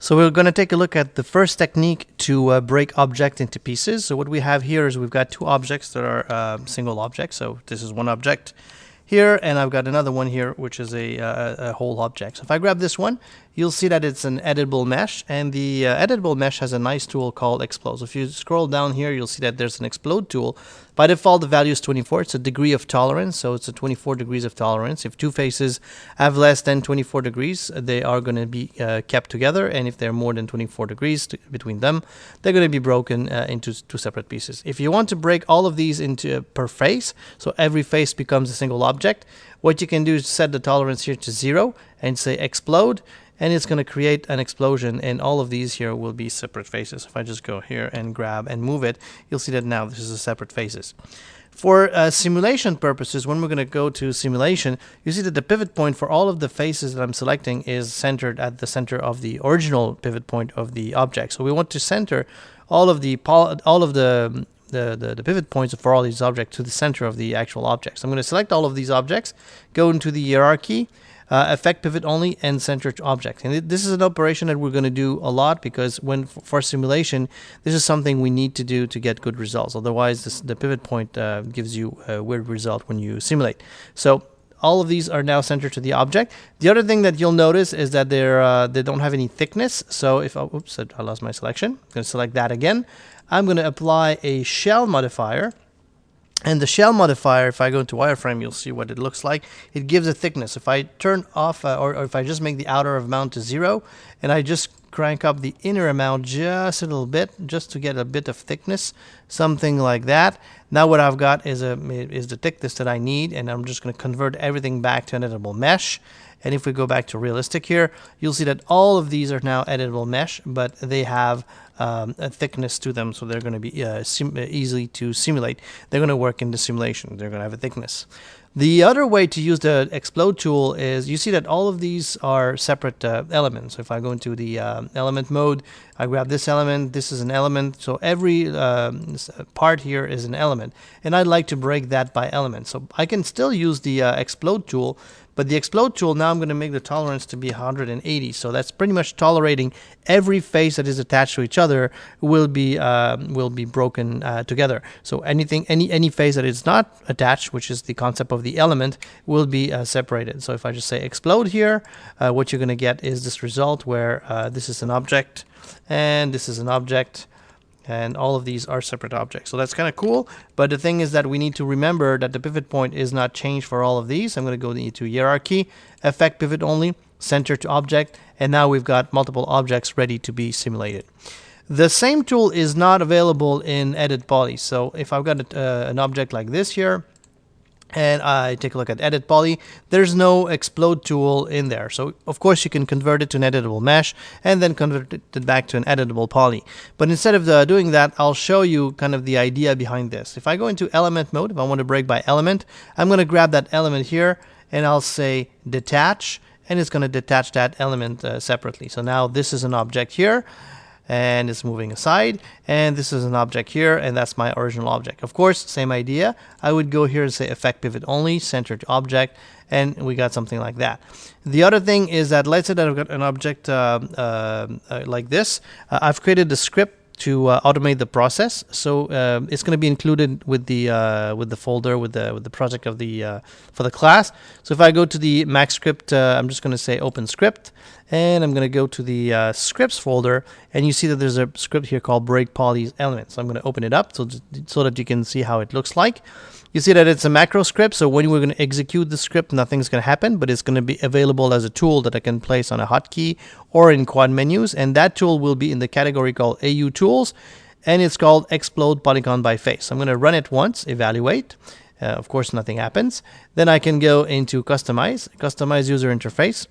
So we're going to take a look at the first technique to break object into pieces. So what we have here is we've got two objects that are single objects. So this is one object here, and I've got another one here, which is a whole object. So if I grab this one, you'll see that it's an editable mesh, and the editable mesh has a nice tool called Explode. So if you scroll down here, you'll see that there's an Explode tool. By default, the value is 24. It's a degree of tolerance, so it's a 24 degrees of tolerance. If two faces have less than 24 degrees, they are going to be kept together, and if they're more than 24 degrees between them, they're going to be broken into two separate pieces. If you want to break all of these into per face, so every face becomes a single object, what you can do is set the tolerance here to 0 and say Explode, and it's going to create an explosion, and all of these here will be separate faces. If I just go here and grab and move it, you'll see that now this is a separate faces. For simulation purposes, when we're going to go to simulation, you see that the pivot point for all of the faces that I'm selecting is centered at the center of the original pivot point of the object. So we want to center all of the pivot points for all these objects to the center of the actual objects. So I'm going to select all of these objects, go into the hierarchy, affect pivot only, and center object. And this is an operation that we're going to do a lot, because for simulation, this is something we need to do to get good results. Otherwise, the pivot point gives you a weird result when you simulate. So all of these are now centered to the object. The other thing that you'll notice is that they don't have any thickness. So if oops, I lost my selection. I'm going to select that again. I'm going to apply a shell modifier. And the shell modifier, if I go into wireframe, you'll see what it looks like. It gives a thickness. If I turn off, or if I just make the outer amount to 0, and I just crank up the inner amount just a little bit, just to get a bit of thickness, something like that. Now what I've got is the thickness that I need, and I'm just going to convert everything back to an editable mesh. And if we go back to realistic here, you'll see that all of these are now editable mesh, but they have a thickness to them, so they're going to be easily to simulate. They're going to work in the simulation. They're going to have a thickness. The other way to use the Explode tool is, you see that all of these are separate elements. So if I go into the element mode, I grab this element, this is an element, so every part here is an element, and I'd like to break that by element. So I can still use the Explode tool, but the Explode tool, now I'm going to make the tolerance to be 180. So that's pretty much tolerating every face that is attached to each other will be broken together. So any face that is not attached, which is the concept of the element, will be separated. So if I just say Explode here, what you're going to get is this result where this is an object, and this is an object, and all of these are separate objects. So that's kind of cool, but the thing is that we need to remember that the pivot point is not changed for all of these. I'm going to go into hierarchy, affect pivot only, center to object, and now we've got multiple objects ready to be simulated. The same tool is not available in Edit Poly. So if I've got an object like this here, and I take a look at Edit Poly, there's no Explode tool in there. So of course you can convert it to an editable mesh and then convert it back to an editable poly. But instead of doing that, I'll show you kind of the idea behind this. If I go into element mode, if I want to break by element, I'm going to grab that element here and I'll say detach, and it's going to detach that element separately. So now this is an object here, and it's moving aside, and this is an object here, and that's my original object. Of course, same idea. I would go here and say affect pivot only, center to object, and we got something like that. The other thing is that, let's say that I've got an object like this. I've created the script to automate the process, so it's going to be included with the folder with the project of the for the class. So if I go to the Mac script, I'm just going to say open script, and I'm going to go to the scripts folder, and you see that there's a script here called break poly elements. So I'm going to open it up so that you can see how it looks like. You see that it's a macro script, so when we're going to execute the script, nothing's going to happen, but it's going to be available as a tool that I can place on a hotkey or in quad menus, and that tool will be in the category called AU Tools, and it's called Explode Polygon by Face. I'm going to run it once, evaluate. Of course, nothing happens. Then I can go into Customize User Interface,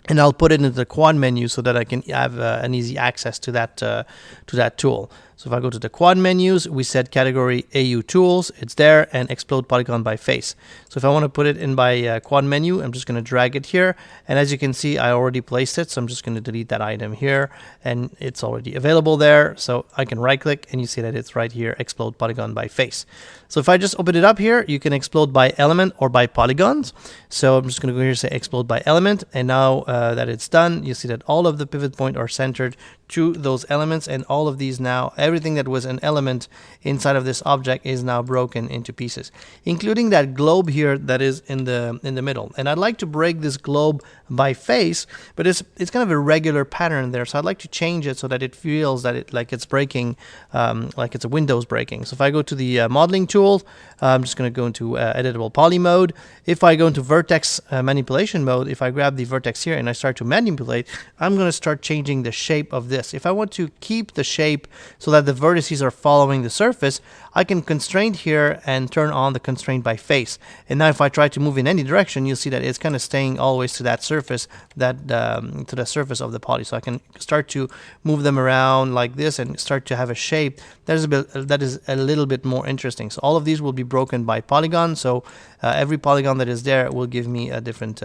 and I'll put it into the quad menu so that I can have an easy access to that tool. So if I go to the quad menus, we set category AU tools, it's there, and explode polygon by face. So if I want to put it in by quad menu, I'm just going to drag it here. And as you can see, I already placed it. So I'm just going to delete that item here, and it's already available there. So I can right click and you see that it's right here, explode polygon by face. So if I just open it up here, you can explode by element or by polygons. So I'm just going to go here and say explode by element. And now that it's done, you see that all of the pivot points are centered to those elements, and all of these now, everything that was an element inside of this object is now broken into pieces, including that globe here that is in the middle. And I'd like to break this globe by face, but it's kind of a regular pattern there, so I'd like to change it so that it feels that it's breaking, like it's a Windows breaking. So if I go to the modeling tool, I'm just going to go into editable poly mode. If I go into vertex manipulation mode, if I grab the vertex here and I start to manipulate, I'm going to start changing the shape of this. If I want to keep the shape so that the vertices are following the surface, I can constrain here and turn on the constraint by face. And now if I try to move in any direction, you'll see that it's kind of staying always to that surface, to the surface of the poly. So I can start to move them around like this and start to have a shape that is a little bit more interesting. So all of these will be broken by polygon. So every polygon that is there will give me a different,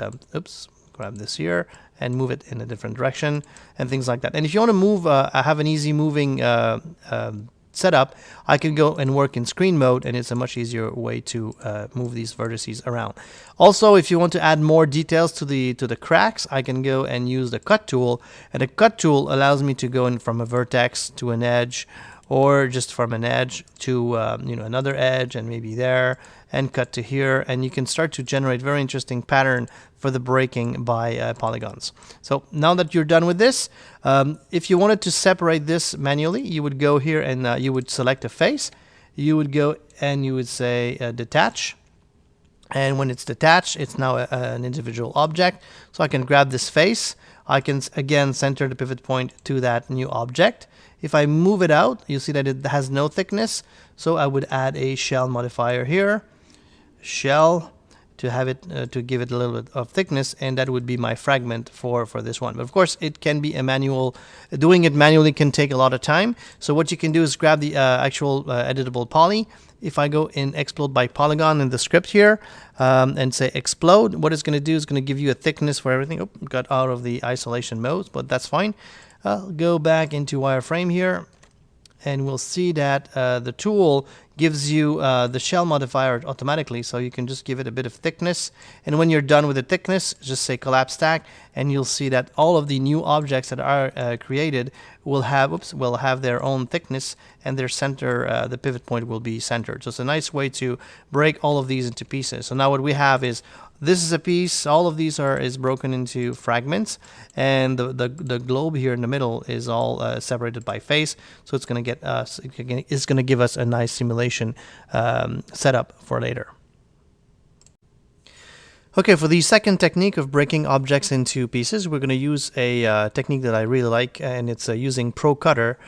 grab this here and move it in a different direction and things like that. And if you want to move, have an easy moving setup, I can go and work in screen mode, and it's a much easier way to move these vertices around. Also, if you want to add more details to the cracks, I can go and use the cut tool, and the cut tool allows me to go in from a vertex to an edge, or just from an edge to another edge, and maybe there, and cut to here, and you can start to generate very interesting pattern for the breaking by polygons. So now that you're done with this, if you wanted to separate this manually, you would go here and you would select a face. You would go and you would say detach. And when it's detached, it's now an individual object. So I can grab this face. I can again center the pivot point to that new object. If I move it out, you see that it has no thickness. So I would add a shell modifier here. Shell to have it to give it a little bit of thickness, and that would be my fragment for this one. But of course it can be a manual, doing it manually can take a lot of time. So what you can do is grab the actual editable poly. If I go in explode by polygon in the script here and say explode, what it's going to do is going to give you a thickness for everything. Oh, got out of the isolation mode, but that's fine. I'll go back into wireframe here, and we'll see that the tool gives you the shell modifier automatically, so you can just give it a bit of thickness, and when you're done with the thickness, just say collapse stack, and you'll see that all of the new objects that are created will have their own thickness, and their center, the pivot point will be centered. So it's a nice way to break all of these into pieces. So now what we have is, this is a piece, all of these is broken into fragments, and the globe here in the middle is all separated by face, so it's going to give us a nice simulation setup for later. Okay, for the second technique of breaking objects into pieces, we're going to use a technique that I really like, and it's using Pro Cutter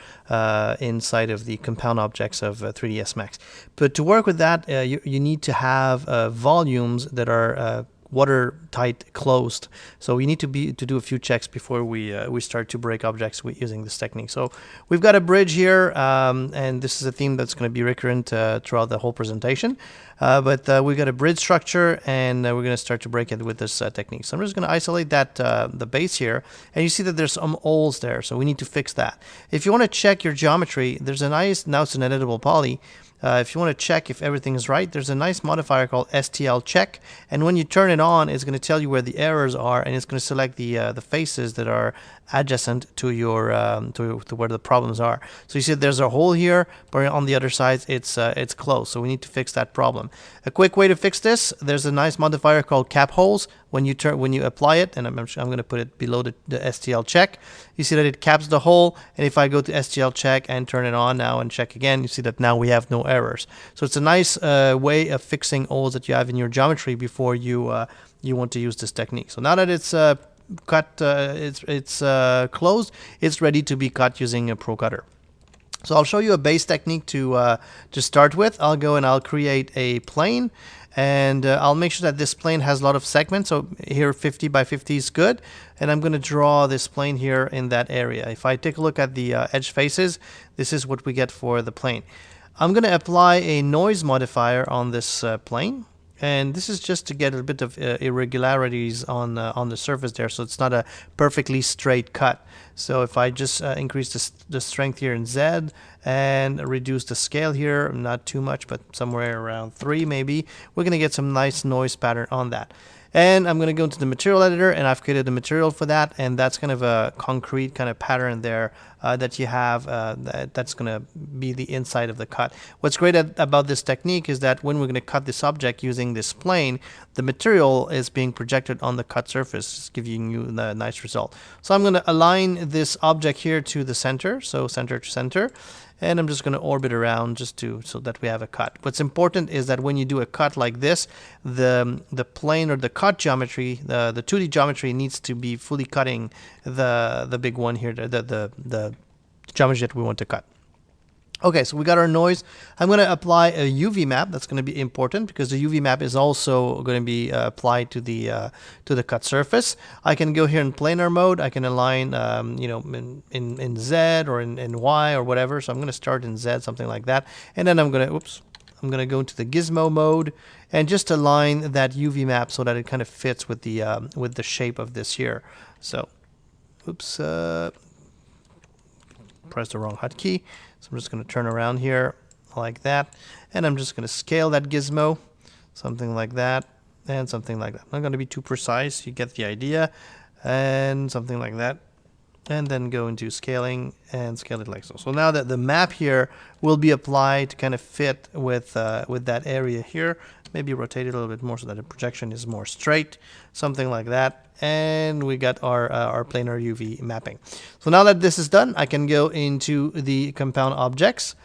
inside of the compound objects of 3ds Max. But to work with that, you need to have volumes that are watertight closed. So we need to do a few checks before we start to break objects using this technique. So we've got a bridge here, and this is a theme that's going to be recurrent throughout the whole presentation. But we've got a bridge structure, and we're going to start to break it with this technique. So I'm just going to isolate that the base here, and you see that there's some holes there, so we need to fix that. If you want to check your geometry, there's a nice, now it's an editable poly. If you want to check if everything is right, there's a nice modifier called STL check, and when you turn it on, it's going to tell you where the errors are, and it's going to select the faces that are adjacent to your to where the problems are. So you see there's a hole here, but on the other side it's closed. So we need to fix that problem. A quick way to fix this: there's a nice modifier called cap holes. When you apply it, and I'm going to put it below the STL check, you see that it caps the hole. And if I go to STL check and turn it on now and check again, you see that now we have no errors. So it's a nice way of fixing holes that you have in your geometry before you want to use this technique. So now that it's cut, it's closed, it's ready to be cut using a Pro Cutter. So I'll show you a base technique to start with. I'll go and I'll create a plane, and I'll make sure that this plane has a lot of segments. So here 50 by 50 is good, and I'm going to draw this plane here in that area. If I take a look at the edge faces, this is what we get for the plane. I'm going to apply a noise modifier on this plane. And this is just to get a bit of irregularities on the surface there, so it's not a perfectly straight cut. So if I just increase the strength here in Z and reduce the scale here, not too much, but somewhere around 3 maybe, we're going to get some nice noise pattern on that. And I'm going to go into the material editor, and I've created the material for that, and that's kind of a concrete kind of pattern there that you have that's going to be the inside of the cut. What's great about this technique is that when we're going to cut this object using this plane, the material is being projected on the cut surface, giving you a nice result. So I'm going to align this object here to the center, so center to center. And I'm just going to orbit around just so that we have a cut. What's important is that when you do a cut like this, the plane or the cut geometry, the 2D geometry needs to be fully cutting the big one here, the geometry that we want to cut. Okay, so we got our noise. I'm going to apply a UV map. That's going to be important because the UV map is also going to be applied to the cut surface. I can go here in planar mode. I can align, in Z or in Y or whatever. So I'm going to start in Z, something like that, and then I'm going to go into the gizmo mode and just align that UV map so that it kind of fits with the shape of this here. So, press the wrong hotkey. So I'm just going to turn around here like that, and I'm just going to scale that gizmo, something like that, and something like that. I'm not going to be too precise, you get the idea, and something like that, and then go into scaling and scale it like so. So now that the map here will be applied to kind of fit with that area here, maybe rotate it a little bit more so that the projection is more straight, something like that. And we got our planar UV mapping. So now that this is done, I can go into the compound objects,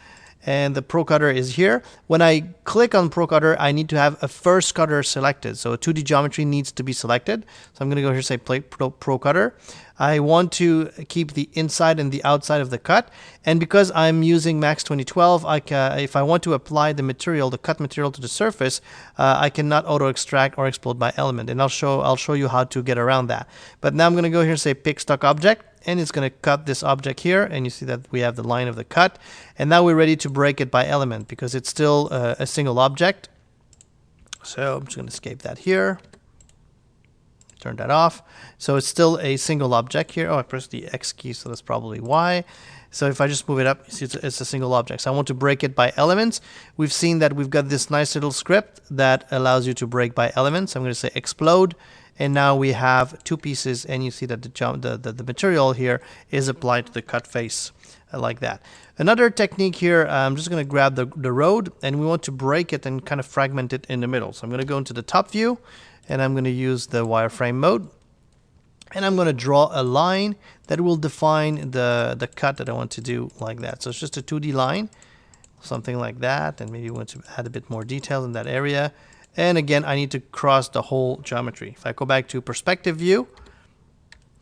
and the Pro Cutter is here. When I click on Pro Cutter, I need to have a first cutter selected. So a 2D geometry needs to be selected. So I'm going to go here and say Pro Cutter. I want to keep the inside and the outside of the cut, and because I'm using Max 2012, if I want to apply the material, the cut material to the surface, I cannot auto extract or explode by element, and I'll show you how to get around that. But now I'm going to go here and say Pick Stock Object, and it's going to cut this object here, and you see that we have the line of the cut, and now we're ready to break it by element because it's still a single object. So I'm just going to escape that here. Turn that off. So it's still a single object here. Oh, I pressed the X key, so that's probably why. So if I just move it up, you see it's a single object. So I want to break it by elements. We've seen that we've got this nice little script that allows you to break by elements. I'm going to say explode, and now we have two pieces, and you see that the material here is applied to the cut face like that. Another technique here, I'm just going to grab the road, and we want to break it and kind of fragment it in the middle. So I'm going to go into the top view, and I'm going to use the wireframe mode, and I'm going to draw a line that will define the cut that I want to do like that. So it's just a 2D line, something like that, and maybe we want to add a bit more detail in that area. And again, I need to cross the whole geometry. If I go back to perspective view,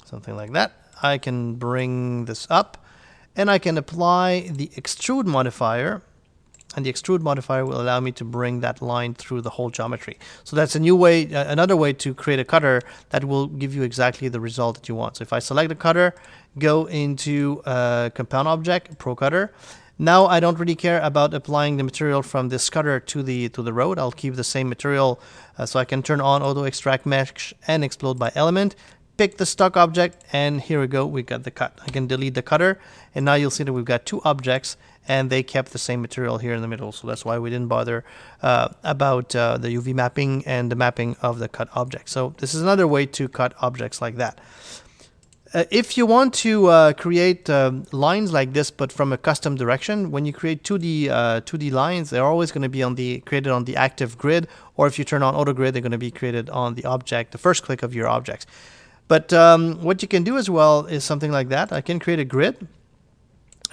something like that, I can bring this up, and I can apply the extrude modifier. And the extrude modifier will allow me to bring that line through the whole geometry. So that's a new way, another way to create a cutter that will give you exactly the result that you want. So if I select the cutter, go into compound object, Pro Cutter. Now I don't really care about applying the material from this cutter to the road. I'll keep the same material, so I can turn on auto extract mesh and explode by element. Pick the stock object, and here we go, we got the cut. I can delete the cutter, and now you'll see that we've got two objects, and they kept the same material here in the middle. So that's why we didn't bother about the UV mapping and the mapping of the cut object. So this is another way to cut objects like that. If you want to create lines like this, but from a custom direction, when you create 2D lines, they're always going to be created on the active grid, or if you turn on auto grid, they're going to be created on the object, the first click of your objects. But what you can do as well is something like that. I can create a grid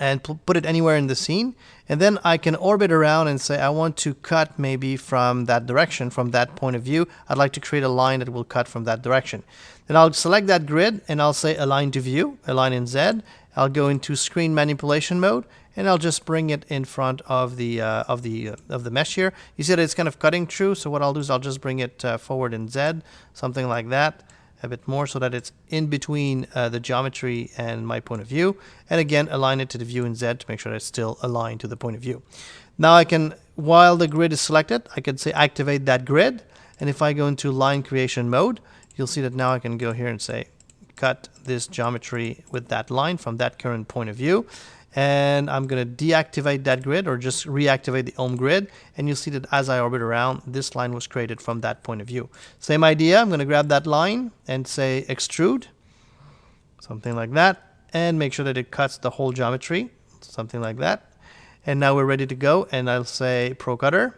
and put it anywhere in the scene, and then I can orbit around and say I want to cut maybe from that direction, from that point of view. I'd like to create a line that will cut from that direction. Then I'll select that grid and I'll say align to view, align in Z. I'll go into screen manipulation mode and I'll just bring it in front of the mesh here. You see that it's kind of cutting through, so what I'll do is I'll just bring it forward in Z, something like that, a bit more, so that it's in between the geometry and my point of view. And again, align it to the view in Z to make sure that it's still aligned to the point of view. Now I can, while the grid is selected, I can say activate that grid. And if I go into line creation mode, you'll see that now I can go here and say cut this geometry with that line from that current point of view. And I'm going to deactivate that grid or just reactivate the home grid. And you'll see that as I orbit around, this line was created from that point of view. Same idea. I'm going to grab that line and say extrude, something like that, and make sure that it cuts the whole geometry, something like that. And now we're ready to go. And I'll say Pro Cutter,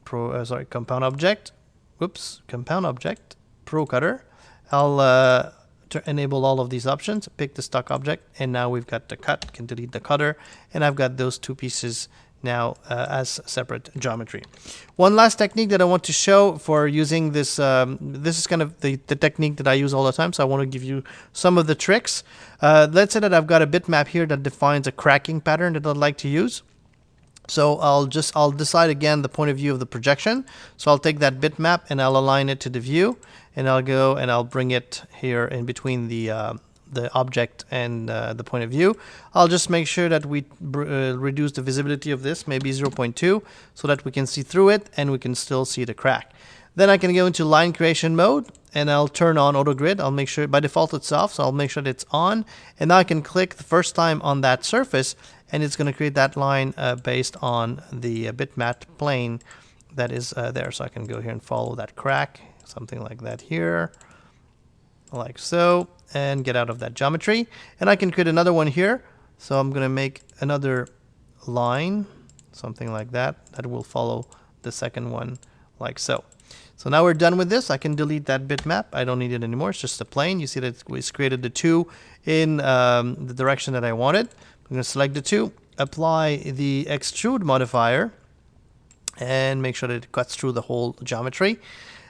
compound object. Whoops, compound object, Pro Cutter. I'll enable all of these options, pick the stock object, and now we've got the cut. Can delete the cutter, and I've got those two pieces now as separate geometry. One last technique that I want to show for using this, this is kind of the technique that I use all the time, so I want to give you some of the tricks. Let's say that I've got a bitmap here that defines a cracking pattern that I'd like to use. So I'll decide again the point of view of the projection. So I'll take that bitmap and I'll align it to the view, and I'll go and I'll bring it here in between the object and the point of view. I'll just make sure that we reduce the visibility of this, maybe 0.2, so that we can see through it and we can still see the crack. Then I can go into line creation mode and I'll turn on auto grid. I'll make sure by default it's off, so I'll make sure that it's on. And now I can click the first time on that surface and it's going to create that line based on the bitmap plane that is there. So I can go here and follow that crack, something like that here, like so, and get out of that geometry. And I can create another one here. So I'm going to make another line, something like that, that will follow the second one, like so. So now we're done with this. I can delete that bitmap. I don't need it anymore. It's just a plane. You see that it's created the two in the direction that I wanted. I'm going to select the two, apply the extrude modifier, and make sure that it cuts through the whole geometry.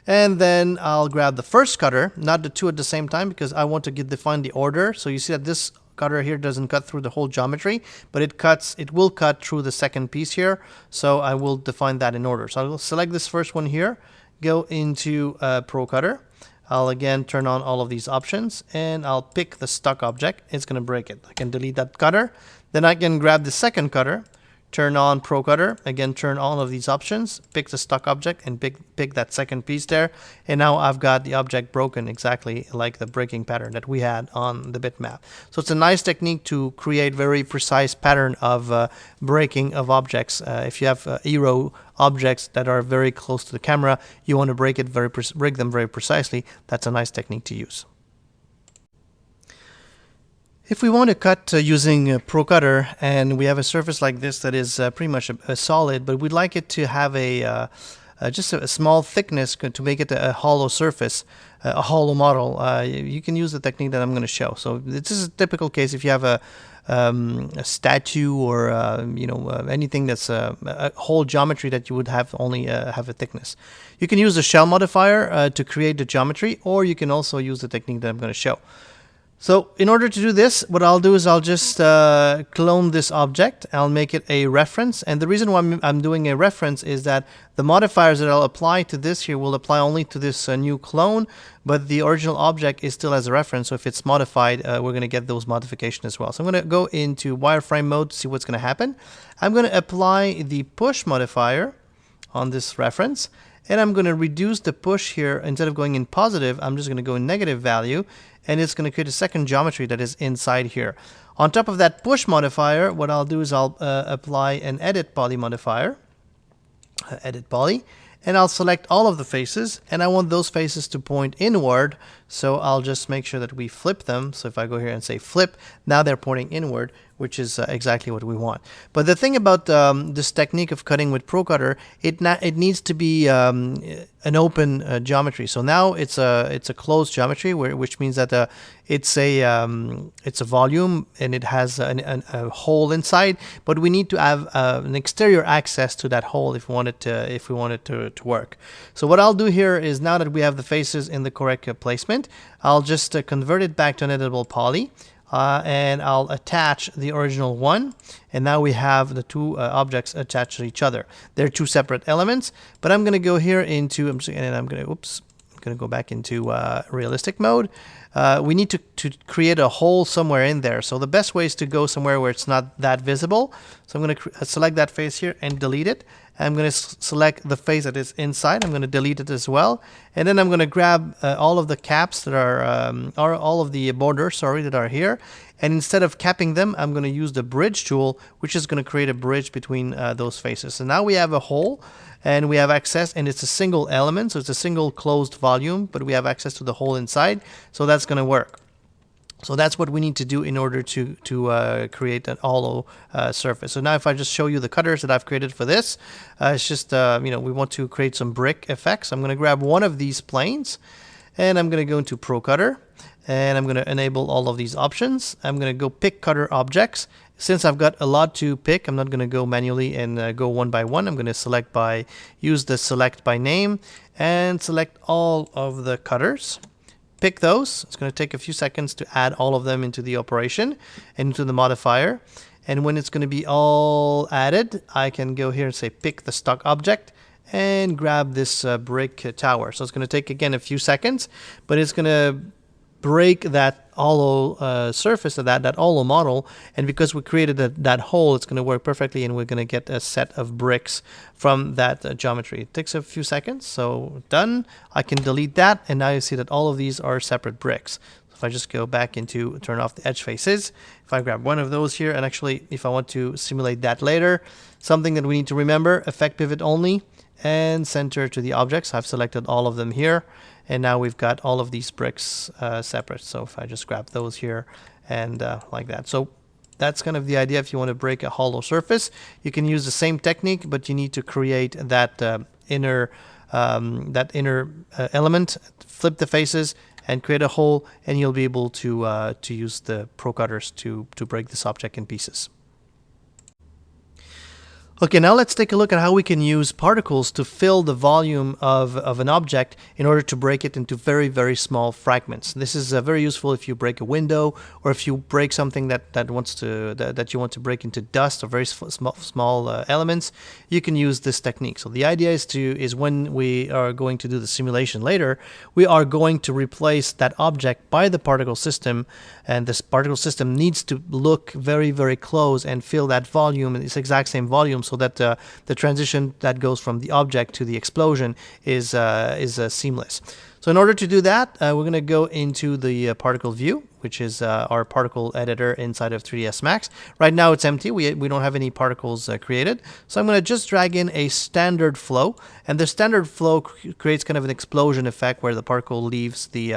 And then I'll grab the first cutter, not the two at the same time, because I want to define the order. So you see that this cutter here doesn't cut through the whole geometry, but it will cut through the second piece here. So I will define that in order. So I'll select this first one here, go into Pro Cutter. I'll again turn on all of these options and I'll pick the stock object. It's going to break it. I can delete that cutter. Then I can grab the second cutter, turn on Pro Cutter, again turn all of these options, pick the stock object and pick that second piece there. And now I've got the object broken exactly like the breaking pattern that we had on the bitmap. So it's a nice technique to create very precise pattern of breaking of objects. If you have aero objects that are very close to the camera, you want to break them very precisely. That's a nice technique to use. If we want to cut using Pro Cutter and we have a surface like this that is pretty much a solid, but we'd like it to have just a small thickness to make it a hollow surface, a hollow model, you can use the technique that I'm going to show. So this is a typical case if you have a statue or anything that's a whole geometry that you would have only have a thickness. You can use the shell modifier to create the geometry, or you can also use the technique that I'm going to show. So in order to do this, what I'll do is I'll just clone this object. I'll make it a reference. And the reason why I'm doing a reference is that the modifiers that I'll apply to this here will apply only to this new clone, but the original object is still as a reference. So if it's modified, we're going to get those modifications as well. So I'm going to go into wireframe mode to see what's going to happen. I'm going to apply the push modifier on this reference. And I'm going to reduce the push here. Instead of going in positive, I'm just going to go in negative value. And it's going to create a second geometry that is inside here. On top of that push modifier, what I'll do is I'll apply an edit poly modifier, edit poly, and I'll select all of the faces, and I want those faces to point inward, so I'll just make sure that we flip them. So if I go here and say flip, now they're pointing inward, which is exactly what we want. But the thing about this technique of cutting with Pro Cutter, it needs to be an open geometry. So now it's a closed geometry, which means that it's a volume and it has a hole inside. But we need to have an exterior access to that hole if we want it to work. So what I'll do here is, now that we have the faces in the correct placement, replacement, I'll just convert it back to an editable poly. And I'll attach the original one, and now we have the two objects attached to each other. They're two separate elements, but I'm going to go here into, I'm going to go back into realistic mode. We need to create a hole somewhere in there. So the best way is to go somewhere where it's not that visible. So I'm going to select that face here and delete it. I'm going to select the face that is inside. I'm going to delete it as well. And then I'm going to grab all of the caps that are, or all of the borders, sorry, that are here. And instead of capping them, I'm going to use the bridge tool, which is going to create a bridge between those faces. So now we have a hole and we have access, and it's a single element. So it's a single closed volume, but we have access to the hole inside. So that's going to work. So that's what we need to do in order to create an hollow surface. So now if I just show you the cutters that I've created for this, it's just, we want to create some brick effects. I'm going to grab one of these planes, and I'm going to go into Pro Cutter, and I'm going to enable all of these options. I'm going to go pick cutter objects. Since I've got a lot to pick, I'm not going to go manually and go one by one. I'm going to use the select by name and select all of the cutters. Pick those. It's going to take a few seconds to add all of them into the operation and into the modifier. And when it's going to be all added, I can go here and say pick the stock object and grab this brick tower. So it's going to take again a few seconds, but it's going to break that hollow surface of that hollow model, and because we created that hole, it's going to work perfectly, and we're going to get a set of bricks from that geometry. It takes a few seconds, so done. I can delete that, and now you see that all of these are separate bricks. So if I just go back into turn off the edge faces, if I grab one of those here, and actually if I want to simulate that later, something that we need to remember, effect pivot only and center to the objects. I've selected all of them here. And now we've got all of these bricks separate. So if I just grab those here and like that. So that's kind of the idea. If you want to break a hollow surface, you can use the same technique, but you need to create that inner element, flip the faces, and create a hole, and you'll be able to use the Pro Cutters to break this object in pieces. Okay, now let's take a look at how we can use particles to fill the volume of an object in order to break it into very, very small fragments. This is very useful if you break a window, or if you break something that you want to break into dust or very small elements. You can use this technique. So the idea is when we are going to do the simulation later, we are going to replace that object by the particle system, and this particle system needs to look very, very close and fill that volume, this exact same volume, so that the transition that goes from the object to the explosion is seamless. So in order to do that, we're going to go into the particle view, which is our particle editor inside of 3ds Max. Right now it's empty. We don't have any particles created. So I'm going to just drag in a standard flow, and the standard flow creates kind of an explosion effect where the particle leaves the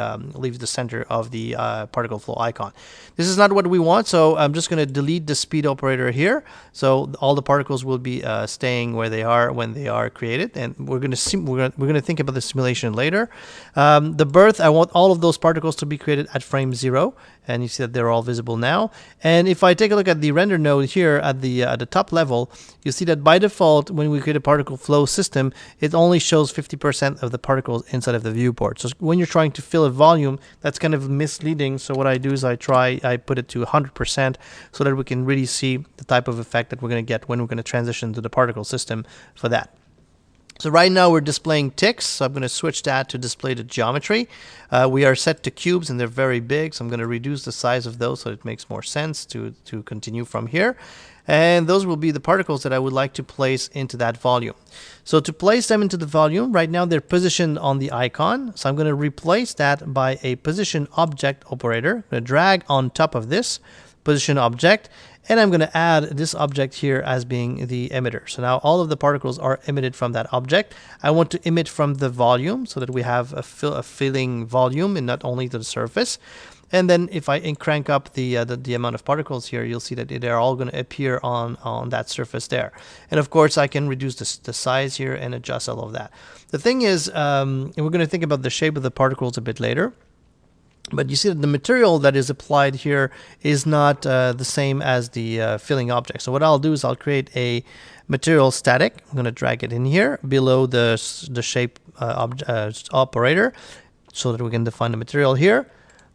center of the particle flow icon. This is not what we want, so I'm just going to delete the speed operator here. So all the particles will be staying where they are when they are created, and we're going to think about the simulation later. The birth, I want all of those particles to be created at frame 0, and you see that they're all visible now. And if I take a look at the render node here at the top level, you see that by default, when we create a particle flow system, it only shows 50% of the particles inside of the viewport. So when you're trying to fill a volume, that's kind of misleading. So what I do is I put it to 100% so that we can really see the type of effect that we're going to get when we're going to transition to the particle system for that. So right now we're displaying ticks, so I'm going to switch that to display the geometry. We are set to cubes, and they're very big, so I'm going to reduce the size of those so it makes more sense to continue from here. And those will be the particles that I would like to place into that volume. So to place them into the volume, right now they're positioned on the icon, so I'm going to replace that by a position object operator. I'm going to drag on top of this position object, and I'm going to add this object here as being the emitter. So now all of the particles are emitted from that object. I want to emit from the volume so that we have a filling volume and not only the surface. And then if I crank up the amount of particles here, you'll see that they're all going to appear on that surface there. And of course, I can reduce the size here and adjust all of that. The thing is, and we're going to think about the shape of the particles a bit later, but you see that the material that is applied here is not the same as the filling object. So what I'll do is I'll create a material static. I'm going to drag it in here below the shape operator. so that we can define the material here.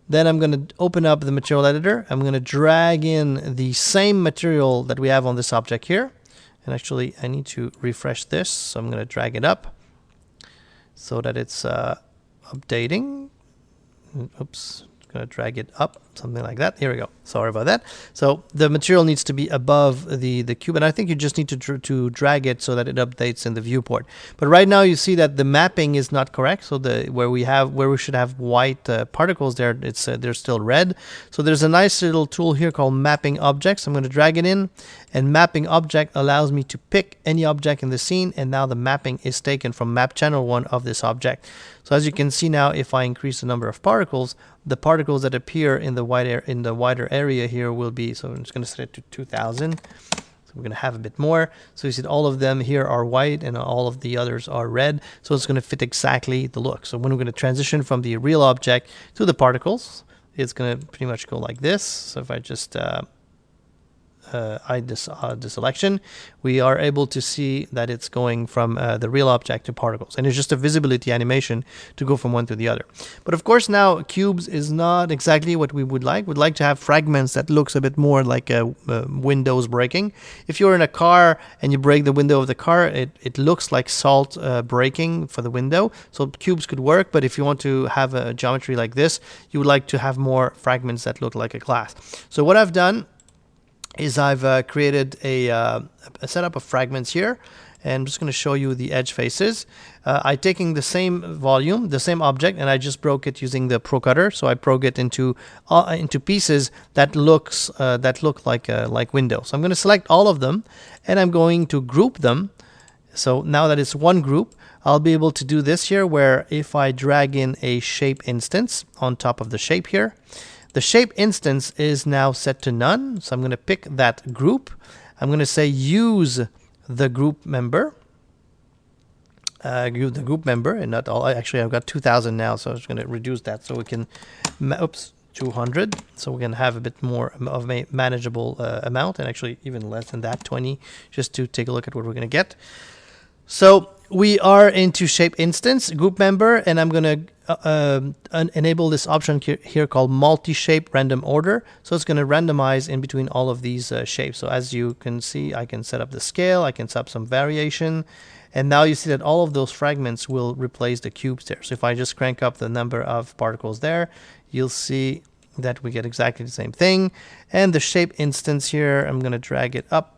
Then I'm going to open up the material editor. I'm going to drag in the same material that we have on this object here. And actually, I need to refresh this. So I'm going to drag it up so that it's updating. Oops. Going to drag it up, something like that. Here we go. Sorry about that. So the material needs to be above the cube, and I think you just need to drag it so that it updates in the viewport. But right now you see that the mapping is not correct. So where we should have white particles there, they're still red. So there's a nice little tool here called mapping objects. I'm going to drag it in, and mapping object allows me to pick any object in the scene, and now the mapping is taken from map channel 1 of this object. So as you can see now, if I increase the number of particles, the particles that appear in the wider area here will be, so I'm just going to set it to 2000. So we're going to have a bit more. So you see all of them here are white and all of the others are red. So it's going to fit exactly the look. So when we're going to transition from the real object to the particles, it's going to pretty much go like this. So if I just hide this selection, we are able to see that it's going from the real object to particles, and it's just a visibility animation to go from one to the other. But of course now cubes is not exactly what we would like. We'd like to have fragments that looks a bit more like windows breaking. If you're in a car and you break the window of the car, it looks like salt breaking for the window. So cubes could work, but if you want to have a geometry like this, you would like to have more fragments that look like a glass. So what I've done is I've created a setup of fragments here, and I'm just going to show you the edge faces. I'm taking the same volume, the same object, and I just broke it using the Pro Cutter. So I broke it into pieces that look like windows. So I'm going to select all of them, and I'm going to group them. So now that it's one group, I'll be able to do this here, where if I drag in a shape instance on top of the shape here, the shape instance is now set to none. So I'm going to pick that group. I'm going to say use the group member. The group member, and not all. Actually, I've got 2000 now, so I'm just going to reduce that so we can, 200. So we can have a bit more of a manageable amount, and actually even less than that, 20, just to take a look at what we're going to get. So we are into shape instance, group member, and I'm going to enable this option here called multi-shape random order. So it's going to randomize in between all of these shapes. So as you can see, I can set up the scale, I can set up some variation, and now you see that all of those fragments will replace the cubes there. So if I just crank up the number of particles there, you'll see that we get exactly the same thing. And the shape instance here, I'm going to drag it up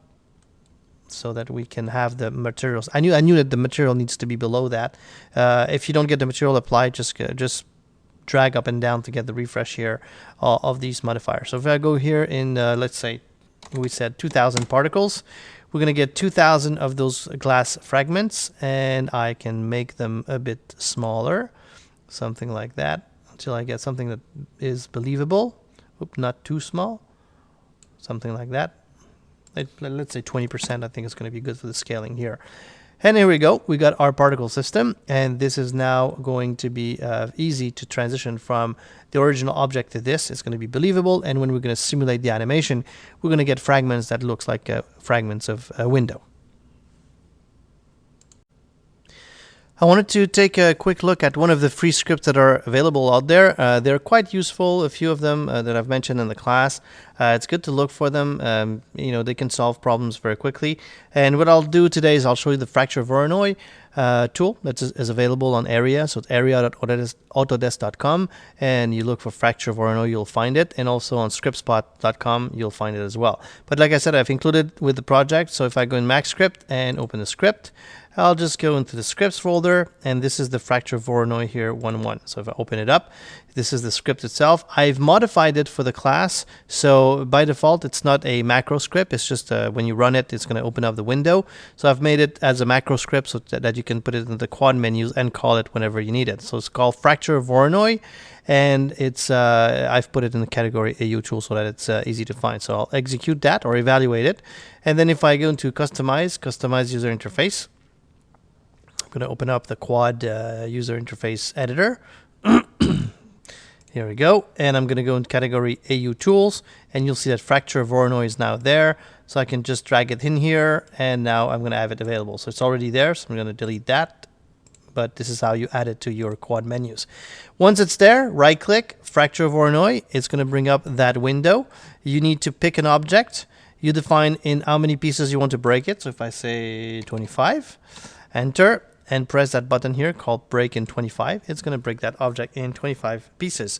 so that we can have the materials. I knew that the material needs to be below that. If you don't get the material applied, just drag up and down to get the refresh here of these modifiers. So if I go here in, let's say we said 2000 particles, we're going to get 2000 of those glass fragments, and I can make them a bit smaller, something like that, until I get something that is believable. Oop, not too small, something like that. Let's say 20%. I think it's going to be good for the scaling here. And here we go. We got our particle system, and this is now going to be easy to transition from the original object to this. It's going to be believable, and when we're going to simulate the animation, we're going to get fragments that looks like fragments of a window. I wanted to take a quick look at one of the free scripts that are available out there. They're quite useful, a few of them that I've mentioned in the class. It's good to look for them. They can solve problems very quickly. And what I'll do today is I'll show you the fracture Voronoi tool that is available on Area. So it's area.autodesk.com, and you look for fracture Voronoi, you'll find it. And also on scriptspot.com, you'll find it as well. But like I said, I've included with the project. So if I go in Max Script and open the script, I'll just go into the scripts folder, and this is the fracture Voronoi here 1.1. So if I open it up, this is the script itself. I've modified it for the class, so by default it's not a macro script. It's just when you run it, it's going to open up the window. So I've made it as a macro script so that you can put it in the quad menus and call it whenever you need it. So it's called fracture Voronoi, and it's I've put it in the category AU tool so that it's easy to find. So I'll execute that or evaluate it, and then if I go into customize user interface, I'm going to open up the quad user interface editor. Here we go, and I'm going to go into category AU tools, and you'll see that fracture Voronoi is now there. So I can just drag it in here, and now I'm going to have it available. So it's already there, so I'm going to delete that. but this is how you add it to your quad menus. Once it's there, right click, fracture of Voronoi. It's going to bring up that window. You need to pick an object. You define in how many pieces you want to break it. So if I say 25, enter, and press that button here called break in 25, it's going to break that object in 25 pieces.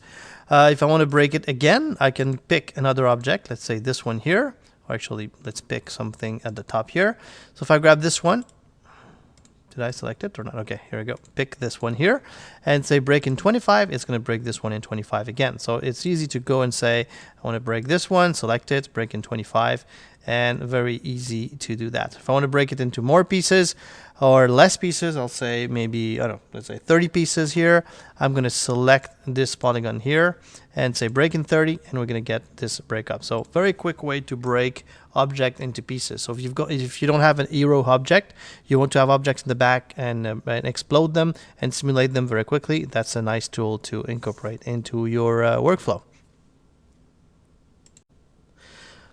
If I want to break it again, I can pick another object. Let's say this one here, or actually let's pick something at the top here. So if I grab this one, did I select it or not? Okay, here we go. Pick this one here and say break in 25. It's going to break this one in 25 again. So it's easy to go and say, I want to break this one, select it, break in 25, and very easy to do that. If I want to break it into more pieces or less pieces, I'll say maybe, I don't know, let's say 30 pieces here. I'm going to select this polygon here and say break in 30, and we're going to get this breakup. So very quick way to break object into pieces. So if you don't have an hero object, you want to have objects in the back and explode them and simulate them very quickly, that's a nice tool to incorporate into your workflow.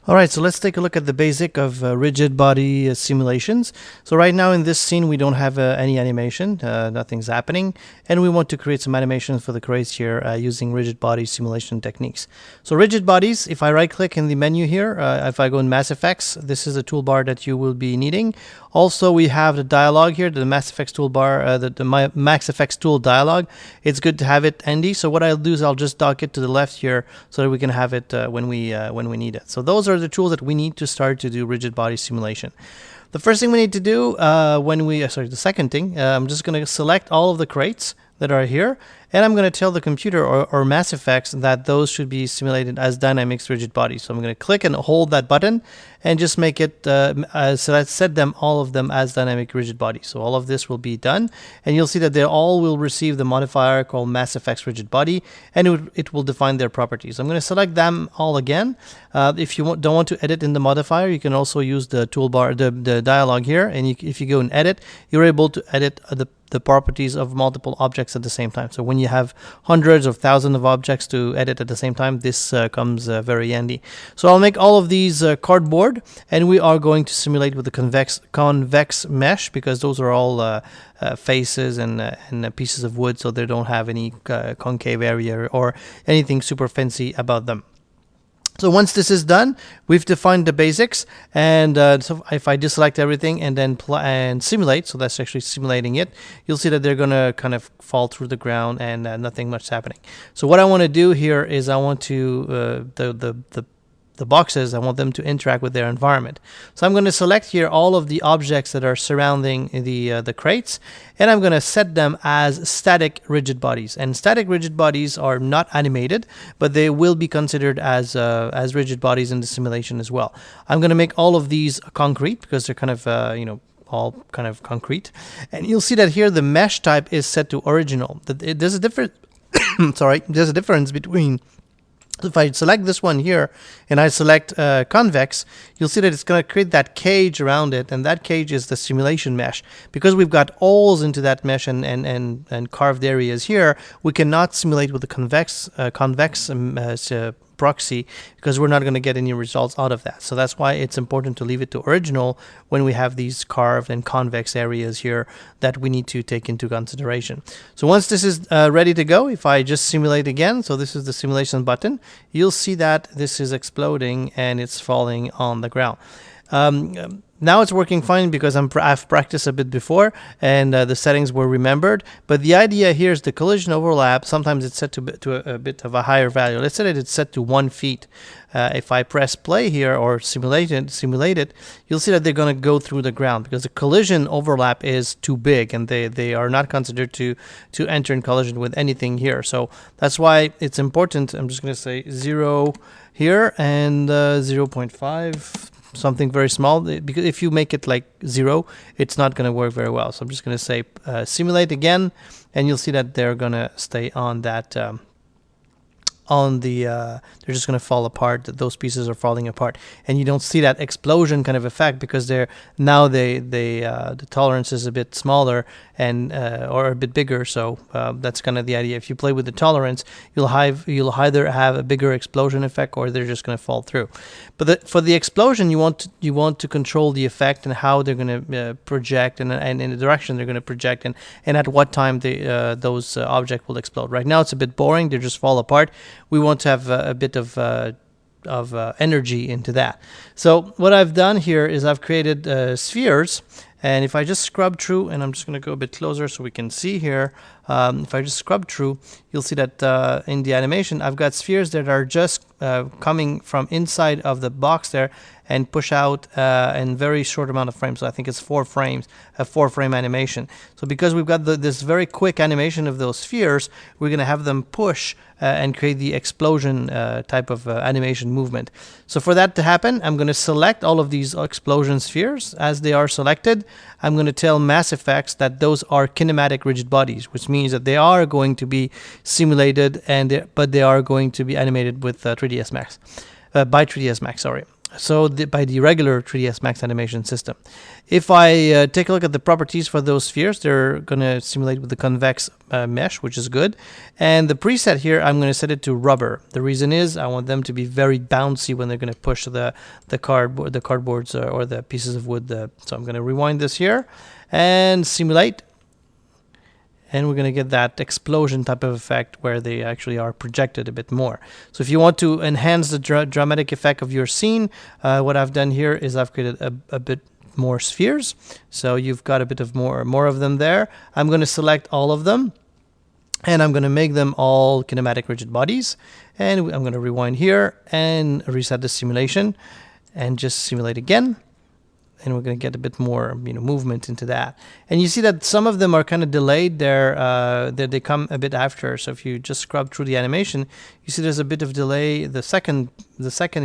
All right, so let's take a look at the basic of rigid body simulations. So right now in this scene, we don't have any animation, nothing's happening, and we want to create some animations for the crates here using rigid body simulation techniques. So rigid bodies, if I right click in the menu here, if I go in Mass Effects, this is a toolbar that you will be needing. Also, we have the dialog here, the Mass Effects toolbar, the Mass Effects tool dialog. It's good to have it handy. So what I'll do is I'll just dock it to the left here so that we can have it when we need it. So those are the tools that we need to start to do rigid body simulation. The first thing we need to do the second thing, I'm just going to select all of the crates that are here, and I'm going to tell the computer or Mass Effects that those should be simulated as dynamics rigid bodies. So I'm going to click and hold that button and just make it so let's set them, all of them, as dynamic rigid bodies. So all of this will be done, and you'll see that they all will receive the modifier called Mass Effects rigid body, and it will define their properties. I'm going to select them all again. If you don't want to edit in the modifier, you can also use the toolbar, the dialog here, and if you go and edit, you're able to edit the properties of multiple objects at the same time. So when you have hundreds of thousands of objects to edit at the same time, this comes very handy. So I'll make all of these cardboard, and we are going to simulate with the convex mesh, because those are all faces and pieces of wood, so they don't have any concave area or anything super fancy about them. So once this is done, we've defined the basics, and so if I deselect everything and then simulate, so that's actually simulating it, you'll see that they're going to kind of fall through the ground and nothing much happening. So what I want to do here is I want to the boxes, I want them to interact with their environment. So I'm going to select here all of the objects that are surrounding the crates, and I'm going to set them as static rigid bodies. And static rigid bodies are not animated, but they will be considered as rigid bodies in the simulation as well. I'm going to make all of these concrete because they're kind of all kind of concrete, and you'll see that here the mesh type is set to original. There's a different there's a difference between. If I select this one here and I select convex, you'll see that it's going to create that cage around it, and that cage is the simulation mesh. Because we've got holes into that mesh and carved areas here, we cannot simulate with the convex proxy, because we're not going to get any results out of that. So that's why it's important to leave it to original when we have these carved and convex areas here that we need to take into consideration. So once this is ready to go, if I just simulate again, so this is the simulation button, you'll see that this is exploding and it's falling on the ground. Now it's working fine because I've practiced a bit before, and the settings were remembered. But the idea here is the collision overlap. Sometimes it's set to a bit of a higher value. Let's say that it's set to 1 feet. If I press play here or simulate it, you'll see that they're going to go through the ground because the collision overlap is too big, and they are not considered to enter in collision with anything here. So that's why it's important. I'm just going to say 0 here and 0.5. Something very small, because if you make it like 0, it's not going to work very well. So I'm just going to say simulate again, and you'll see that they're going to stay on that on the they're just going to fall apart. Those pieces are falling apart, and you don't see that explosion kind of effect because they're now the tolerance is a bit smaller and or a bit bigger. So that's kind of the idea. If you play with the tolerance, you'll either have a bigger explosion effect or they're just going to fall through. But for the explosion, you want to control the effect and how they're going to project and in the direction they're going to project and at what time those objects will explode. Right now it's a bit boring; they just fall apart. We want to have a bit of energy into that. So what I've done here is I've created spheres. And if I just scrub through, and I'm just going to go a bit closer so we can see here, if I just scrub through, you'll see that in the animation, I've got spheres that are just coming from inside of the box there and push out in very short amount of frames. So I think it's 4 frames, a 4-frame animation. So because we've got this very quick animation of those spheres, we're going to have them push and create the explosion type of animation movement. So for that to happen, I'm going to select all of these explosion spheres. As they are selected, I'm going to tell Mass Effects that those are kinematic rigid bodies, which means that they are going to be simulated, but they are going to be animated with 3ds Max, by 3ds Max, sorry. So by the regular 3ds Max animation system. If I take a look at the properties for those spheres, they're going to simulate with the convex mesh, which is good. And the preset here, I'm going to set it to rubber. The reason is I want them to be very bouncy when they're going to push the cardboards or the pieces of wood. So I'm going to rewind this here and simulate. And we're going to get that explosion type of effect where they actually are projected a bit more. So if you want to enhance the dramatic effect of your scene, what I've done here is I've created a bit more spheres. So you've got a bit of more of them there. I'm going to select all of them, and I'm going to make them all kinematic rigid bodies. And I'm going to rewind here and reset the simulation and just simulate again. And we're going to get a bit more, movement into that. And you see that some of them are kind of delayed. They come a bit after. So if you just scrub through the animation, you see there's a bit of delay. The second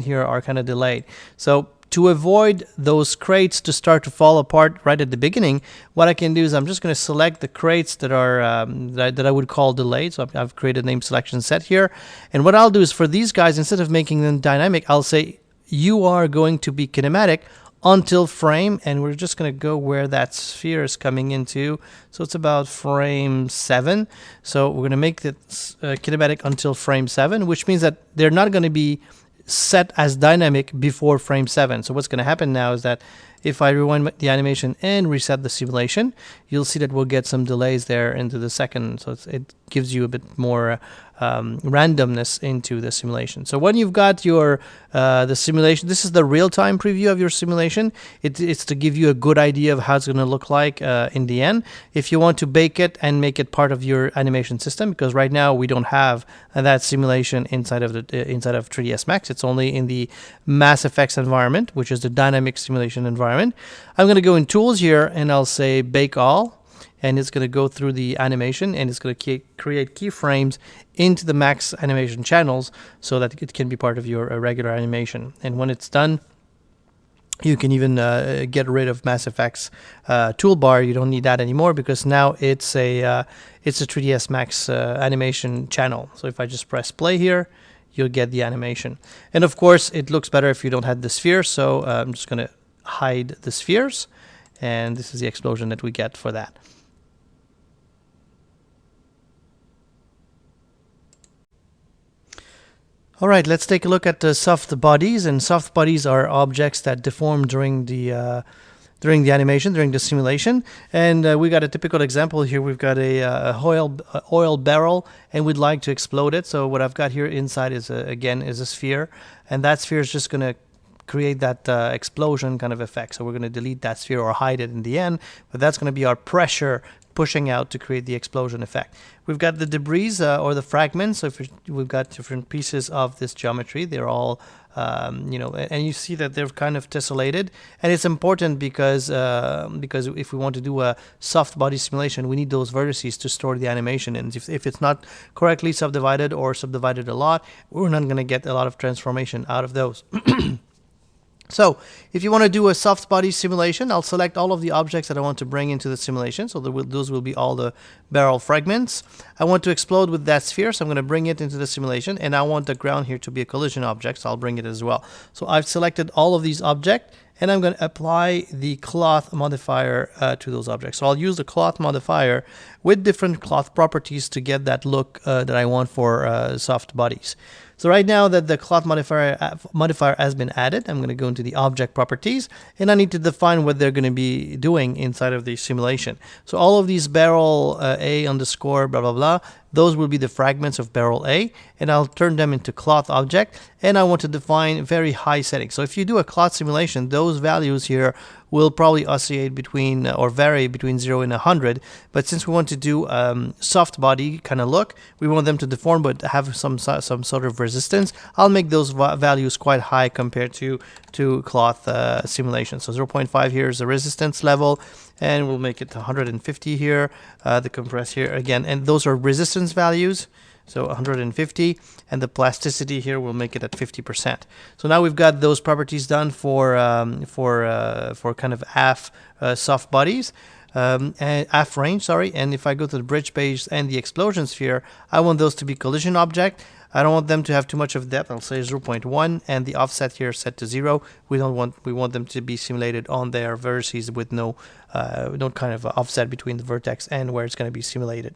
here are kind of delayed. So to avoid those crates to start to fall apart right at the beginning, what I can do is I'm just going to select the crates that are that I would call delayed. So I've created a name selection set here. And what I'll do is for these guys, instead of making them dynamic, I'll say you are going to be kinematic until frame, and we're just going to go where that sphere is coming into. So it's about frame 7. So we're going to make it kinematic until frame 7, which means that they're not going to be set as dynamic before frame 7. So what's going to happen now is that if I rewind the animation and reset the simulation, you'll see that we'll get some delays there into the second. So it gives you a bit more randomness into the simulation. So when you've got your the simulation, this is the real-time preview of your simulation. It's to give you a good idea of how it's going to look like in the end. If you want to bake it and make it part of your animation system, because right now we don't have that simulation inside of 3ds Max. It's only in the Mass Effects environment, which is the dynamic simulation environment. I'm going to go in Tools here, and I'll say Bake All. And it's going to go through the animation, and it's going to create keyframes into the Max animation channels so that it can be part of your regular animation. And when it's done, you can even get rid of Mass Effects toolbar. You don't need that anymore because now it's a 3ds Max animation channel. So if I just press play here, you'll get the animation. And of course, it looks better if you don't have the sphere. So I'm just going to hide the spheres, and this is the explosion that we get for that. All right, let's take a look at the soft bodies. And soft bodies are objects that deform during the animation, during the simulation. And we got a typical example here. We've got a oil barrel, and we'd like to explode it. So what I've got here inside is again a sphere, and that sphere is just going to create that explosion kind of effect. So we're going to delete that sphere or hide it in the end, but that's going to be our pressure pushing out to create the explosion effect. We've got the debris or the fragments. So we've got different pieces of this geometry. They're all, and you see that they're kind of tessellated. And it's important because if we want to do a soft body simulation, we need those vertices to store the animation. And if it's not correctly subdivided or subdivided a lot, we're not going to get a lot of transformation out of those. So if you want to do a soft body simulation, I'll select all of the objects that I want to bring into the simulation. So those will be all the barrel fragments. I want to explode with that sphere, so I'm going to bring it into the simulation. And I want the ground here to be a collision object, so I'll bring it as well. So I've selected all of these objects, and I'm going to apply the cloth modifier to those objects. So I'll use the cloth modifier with different cloth properties to get that look that I want for soft bodies. So right now that the cloth modifier has been added, I'm going to go into the object properties, and I need to define what they're going to be doing inside of the simulation. So all of these barrel A underscore blah blah blah, those will be the fragments of barrel A, and I'll turn them into cloth object, and I want to define very high settings. So if you do a cloth simulation, those values here will probably oscillate between or vary between 0 and 100, but since we want to do soft body kind of look, we want them to deform but have some sort of resistance. I'll make those values quite high compared to cloth simulation. So 0.5 here is the resistance level, and we'll make it 150 here, the compress here again, and those are resistance values. So 150, and the plasticity here will make it at 50%. So now we've got those properties done for kind of half soft bodies, and half range, sorry. And if I go to the bridge page and the explosion sphere, I want those to be collision object. I don't want them to have too much of depth. I'll say 0.1, and the offset here is set to 0. We want them to be simulated on their vertices with no kind of offset between the vertex and where it's going to be simulated.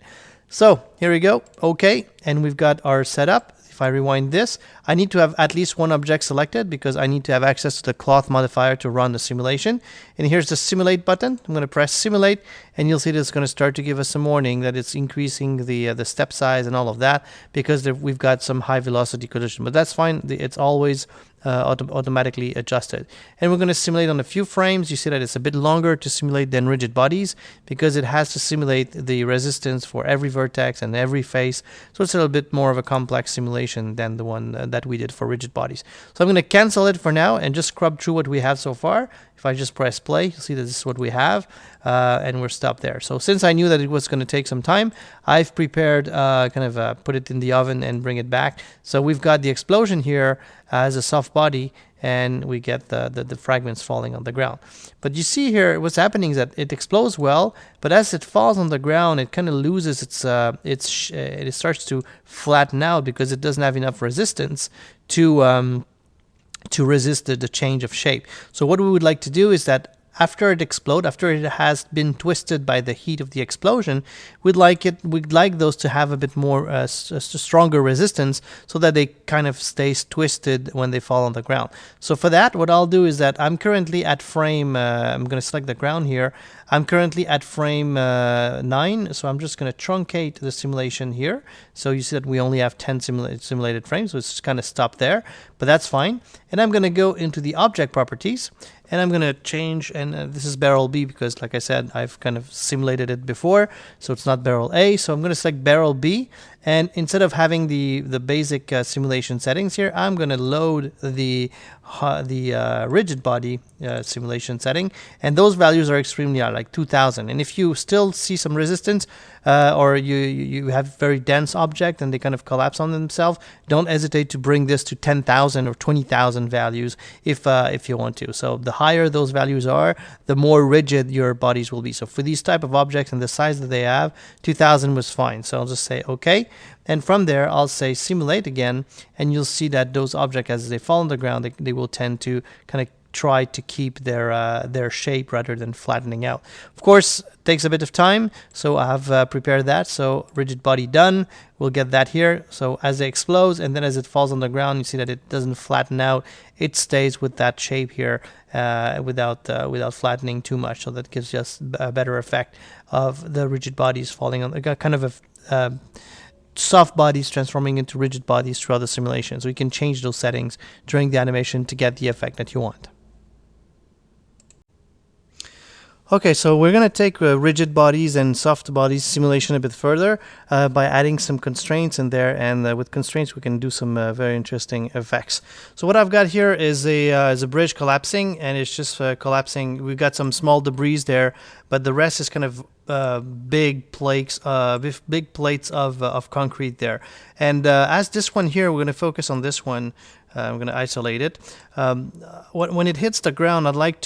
So here we go. Okay, and we've got our setup. If I rewind this, I need to have at least one object selected because I need to have access to the cloth modifier to run the simulation. And here's the simulate button. I'm going to press simulate, and you'll see that it's going to start to give us a warning that it's increasing the step size and all of that because we've got some high velocity collision. But that's fine. It's always automatically adjusted. And we're going to simulate on a few frames. You see that it's a bit longer to simulate than rigid bodies because it has to simulate the resistance for every vertex and every face. So it's a little bit more of a complex simulation than the one that we did for rigid bodies. So I'm going to cancel it for now and just scrub through what we have so far. If I just press play, you'll see that this is what we have, and we're stopped there. So since I knew that it was going to take some time, I've prepared put it in the oven and bring it back. So we've got the explosion here as a soft body, and we get the fragments falling on the ground. But you see here what's happening is that it explodes well, but as it falls on the ground, it kind of loses it starts to flatten out because it doesn't have enough resistance to resist the change of shape. So what we would like to do is that after it explodes, after it has been twisted by the heat of the explosion, we'd like those to have a bit more stronger resistance so that they kind of stays twisted when they fall on the ground. So for that, what I'll do is that I'm currently at frame, I'm going to select the ground here. I'm currently at frame 9, so I'm just going to truncate the simulation here. So you see that we only have 10 simulated frames, so it's just kind of stopped there, but that's fine. And I'm going to go into the object properties, and I'm going to change, and this is barrel B because, like I said, I've kind of simulated it before, so it's not barrel A. So I'm going to select barrel B, and instead of having the basic simulation settings here, I'm going to load the rigid body simulation setting, and those values are extremely high, like 2000. And if you still see some resistance, or you have very dense object and they kind of collapse on themselves, don't hesitate to bring this to 10,000 or 20,000 values if you want to. So the higher those values are, the more rigid your bodies will be. So for these type of objects and the size that they have, 2000 was fine. So I'll just say okay, and from there I'll say simulate again, and you'll see that those objects, as they fall on the ground, they will tend to kind of try to keep their shape rather than flattening out. Of course, it takes a bit of time, so I have prepared that. So rigid body done, we'll get that here. So as it explodes and then as it falls on the ground, you see that it doesn't flatten out. It stays with that shape here without flattening too much. So that gives us a better effect of the rigid bodies falling on the kind of a soft bodies transforming into rigid bodies throughout the simulation. So you can change those settings during the animation to get the effect that you want. Okay, so we're going to take rigid bodies and soft bodies simulation a bit further by adding some constraints in there, and with constraints we can do some very interesting effects. So what I've got here is a bridge collapsing, and it's just collapsing. We've got some small debris there, but the rest is kind of big plates of concrete there. And as this one here, we're going to focus on this one. I'm going to isolate it. When it hits the ground, I'd like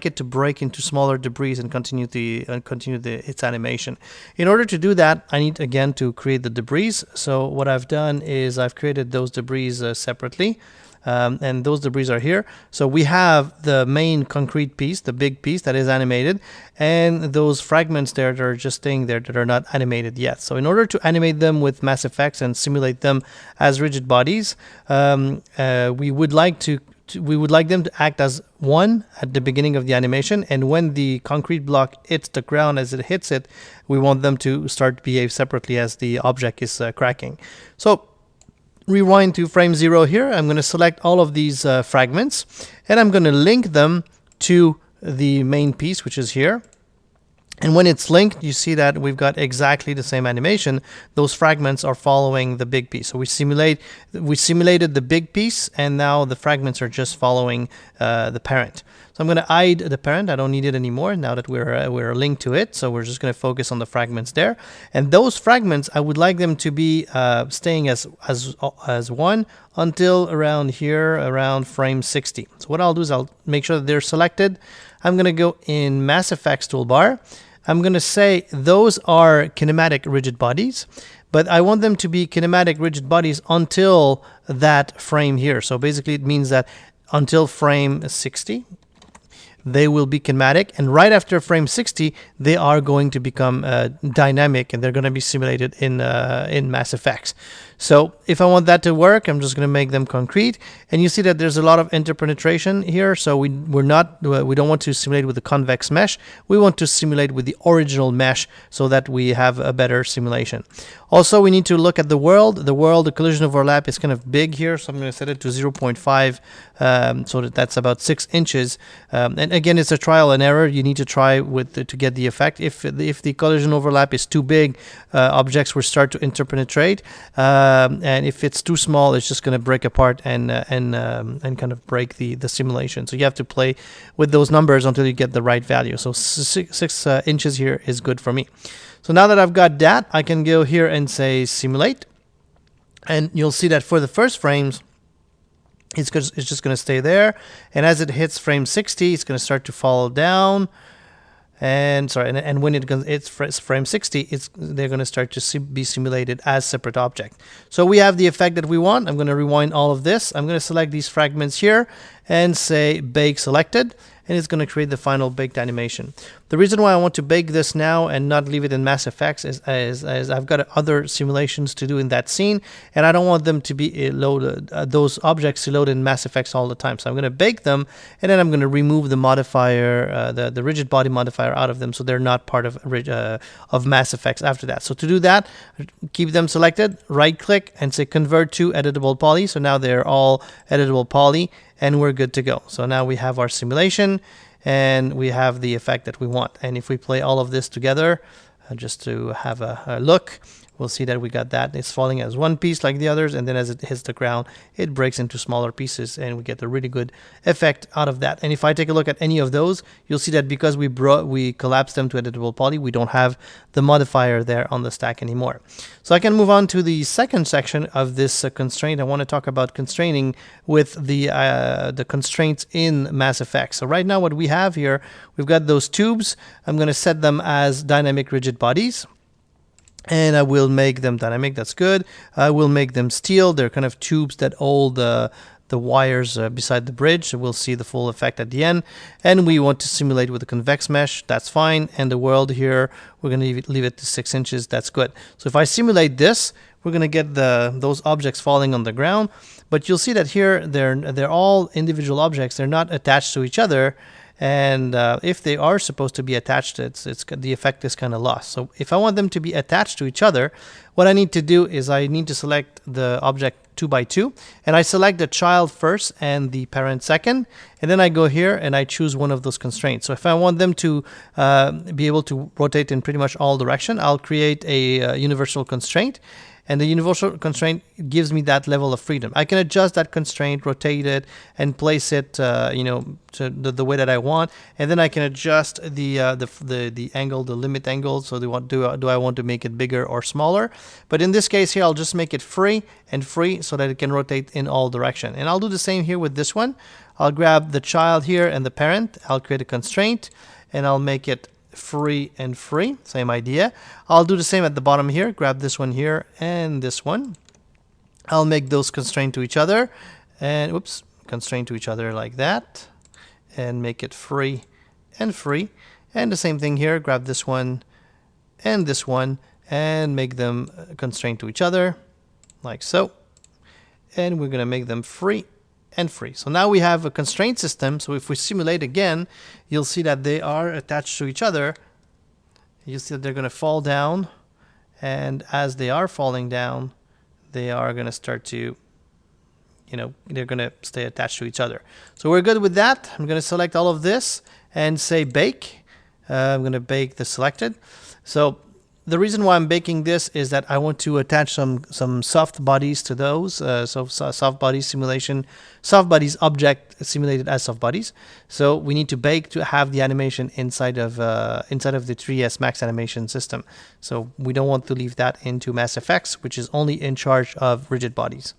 it to break into smaller debris and continue its animation. In order to do that, I need again to create the debris. So what I've done is I've created those debris separately. And those debris are here. So we have the main concrete piece, the big piece that is animated, and those fragments there that are just staying there that are not animated yet. So in order to animate them with Mass Effects and simulate them as rigid bodies, we would like them to act as one at the beginning of the animation, and when the concrete block hits the ground, as it hits it, we want them to start to behave separately as the object is cracking. So rewind to frame 0 here. I'm going to select all of these fragments, and I'm going to link them to the main piece, which is here. And when it's linked, you see that we've got exactly the same animation. Those fragments are following the big piece. So we simulated the big piece, and now the fragments are just following the parent. So I'm going to hide the parent. I don't need it anymore now that we're linked to it. So we're just going to focus on the fragments there. And those fragments, I would like them to be staying as one until around here, around frame 60. So what I'll do is I'll make sure that they're selected. I'm going to go in Mass Effects toolbar. I'm going to say those are kinematic rigid bodies, but I want them to be kinematic rigid bodies until that frame here. So basically it means that until frame 60, they will be kinematic, and right after frame 60, they are going to become dynamic, and they're going to be simulated in Mass Effects. So if I want that to work, I'm just going to make them concrete, and you see that there's a lot of interpenetration here. So we don't want to simulate with the convex mesh. We want to simulate with the original mesh so that we have a better simulation. Also, we need to look at the world. The collision overlap is kind of big here, so I'm going to set it to 0.5, so that's about 6 inches. And again, it's a trial and error. You need to try to get the effect. If the collision overlap is too big, objects will start to interpenetrate. And if it's too small, it's just going to break apart and kind of break the simulation. So you have to play with those numbers until you get the right value. So 6 inches here is good for me. So now that I've got that, I can go here and say simulate, and you'll see that for the first frames, it's just going to stay there, and as it hits frame 60, it's going to start to fall down. And when it's frame 60, they're going to start to be simulated as separate objects. So we have the effect that we want. I'm going to rewind all of this. I'm going to select these fragments here and say bake selected, and it's going to create the final baked animation. The reason why I want to bake this now and not leave it in Mass Effects is I've got other simulations to do in that scene, and I don't want them to be loaded, those objects to load in Mass Effects all the time. So I'm going to bake them, and then I'm going to remove the modifier, the rigid body modifier out of them, so they're not part of Mass Effects after that. So to do that, keep them selected, right click, and say convert to editable poly. So now they're all editable poly, and we're good to go. So now we have our simulation, and we have the effect that we want. And if we play all of this together, just to have a look, we'll see that we got that. It's falling as one piece like the others, and then as it hits the ground, it breaks into smaller pieces, and we get a really good effect out of that. And if I take a look at any of those, you'll see that because we collapsed them to editable poly, we don't have the modifier there on the stack anymore. So I can move on to the second section of this constraint. I want to talk about constraining with the constraints in Mass Effect. So right now what we have here, we've got those tubes. I'm going to set them as dynamic rigid bodies, and I will make them dynamic. That's good. I will make them steel. They're kind of tubes that hold the wires beside the bridge. So we'll see the full effect at the end. And we want to simulate with a convex mesh. That's fine. And the world here, we're going to leave it to 6 inches. That's good. So if I simulate this, we're going to get those objects falling on the ground. But you'll see that here, they're all individual objects. They're not attached to each other. And if they are supposed to be attached, the effect is kind of lost. So if I want them to be attached to each other, what I need to do is I need to select the object 2 by 2, and I select the child first and the parent second, and then I go here and I choose one of those constraints. So if I want them to be able to rotate in pretty much all direction, I'll create a universal constraint, And the universal constraint gives me that level of freedom. I can adjust that constraint, rotate it, and place it, to the way that I want. And then I can adjust the angle, the limit angle. So do I want to make it bigger or smaller? But in this case here, I'll just make it free so that it can rotate in all direction. And I'll do the same here with this one. I'll grab the child here and the parent. I'll create a constraint, and I'll make it free and free. Same idea. I'll do the same at the bottom here. Grab this one here and this one. I'll make those constrained to each other, and constrained to each other like that, and make it free and free. And the same thing here. Grab this one and make them constrained to each other like so. And we're going to make them free and free. So now we have a constraint system. So if we simulate again, you'll see that they are attached to each other. You see that they're going to fall down, and as they are falling down, they are going to start to, they're going to stay attached to each other. So we're good with that. I'm going to select all of this and say bake. I'm going to bake the selected. So the reason why I'm baking this is that I want to attach some soft bodies to those. So soft body simulation, soft bodies object simulated as soft bodies. So we need to bake to have the animation inside of the 3ds Max animation system. So we don't want to leave that into Mass Effects, which is only in charge of rigid bodies.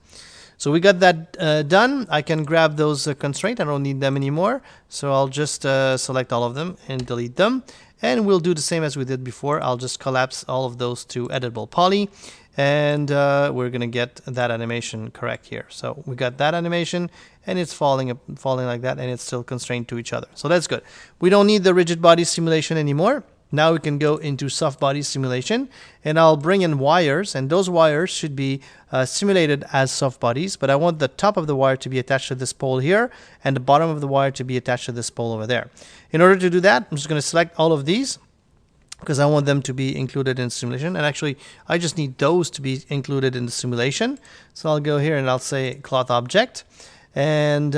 So we got that done. I can grab those constraints. I don't need them anymore. So I'll just select all of them and delete them. And we'll do the same as we did before. I'll just collapse all of those to editable poly, and we're going to get that animation correct here. So we got that animation, and it's falling like that, and it's still constrained to each other. So that's good. We don't need the rigid body simulation anymore. Now we can go into soft body simulation, and I'll bring in wires, and those wires should be simulated as soft bodies, but I want the top of the wire to be attached to this pole here, and the bottom of the wire to be attached to this pole over there. In order to do that, I'm just going to select all of these, because I want them to be included in simulation. And actually, I just need those to be included in the simulation. So I'll go here and I'll say cloth object, and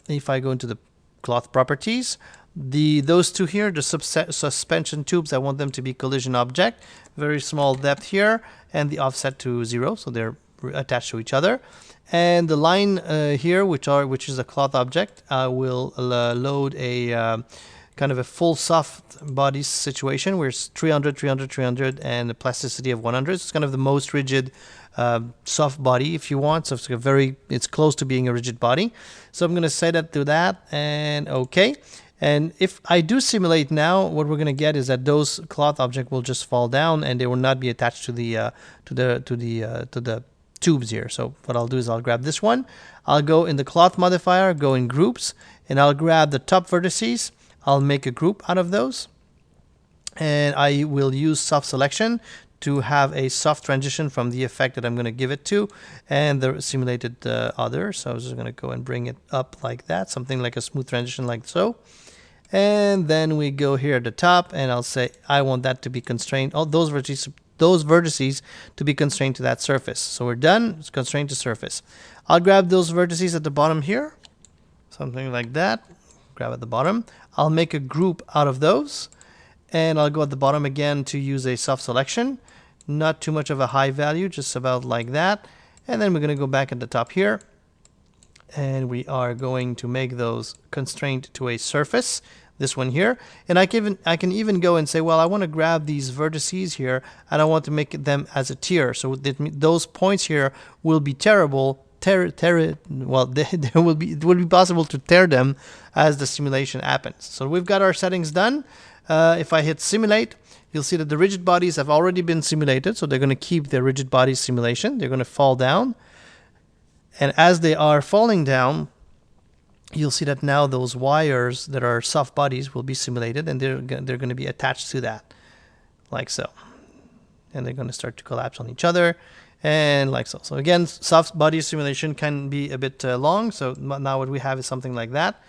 if I go into the cloth properties, those two here, the suspension tubes, I want them to be collision object, very small depth here, and the offset to 0, so they're attached to each other. And the line here, which is a cloth object, I will load a kind of a full soft body situation where it's 300, 300, 300, and a plasticity of 100. It's kind of the most rigid soft body, if you want. So it's close to being a rigid body. So I'm going to set that to that, and OK. And if I do simulate now, what we're going to get is that those cloth objects will just fall down, and they will not be attached to the tubes here. So what I'll do is I'll grab this one. I'll go in the cloth modifier, go in groups, and I'll grab the top vertices. I'll make a group out of those, and I will use soft selection to have a soft transition from the effect that I'm going to give it to and the simulated other. So I was just going to go and bring it up like that, something like a smooth transition like so. And then we go here at the top, and I'll say I want that to be constrained, all those vertices to be constrained to that surface. So we're done. It's constrained to surface. I'll grab those vertices at the bottom here, something like that. Grab at the bottom. I'll make a group out of those, and I'll go at the bottom again to use a soft selection. Not too much of a high value, just about like that. And then we're going to go back at the top here, and we are going to make those constrained to a surface, this one here. And I can even go and say, well, I want to grab these vertices here, and I want to make them as a tier. So those points here will be terrible. Well, it will be possible to tear them as the simulation happens. So we've got our settings done. If I hit simulate, you'll see that the rigid bodies have already been simulated. So they're going to keep their rigid body simulation. They're going to fall down. And as they are falling down, you'll see that now those wires that are soft bodies will be simulated, and they're going to be attached to that, like so. And they're going to start to collapse on each other, and like so. So again, soft body simulation can be a bit long. So now what we have is something like that.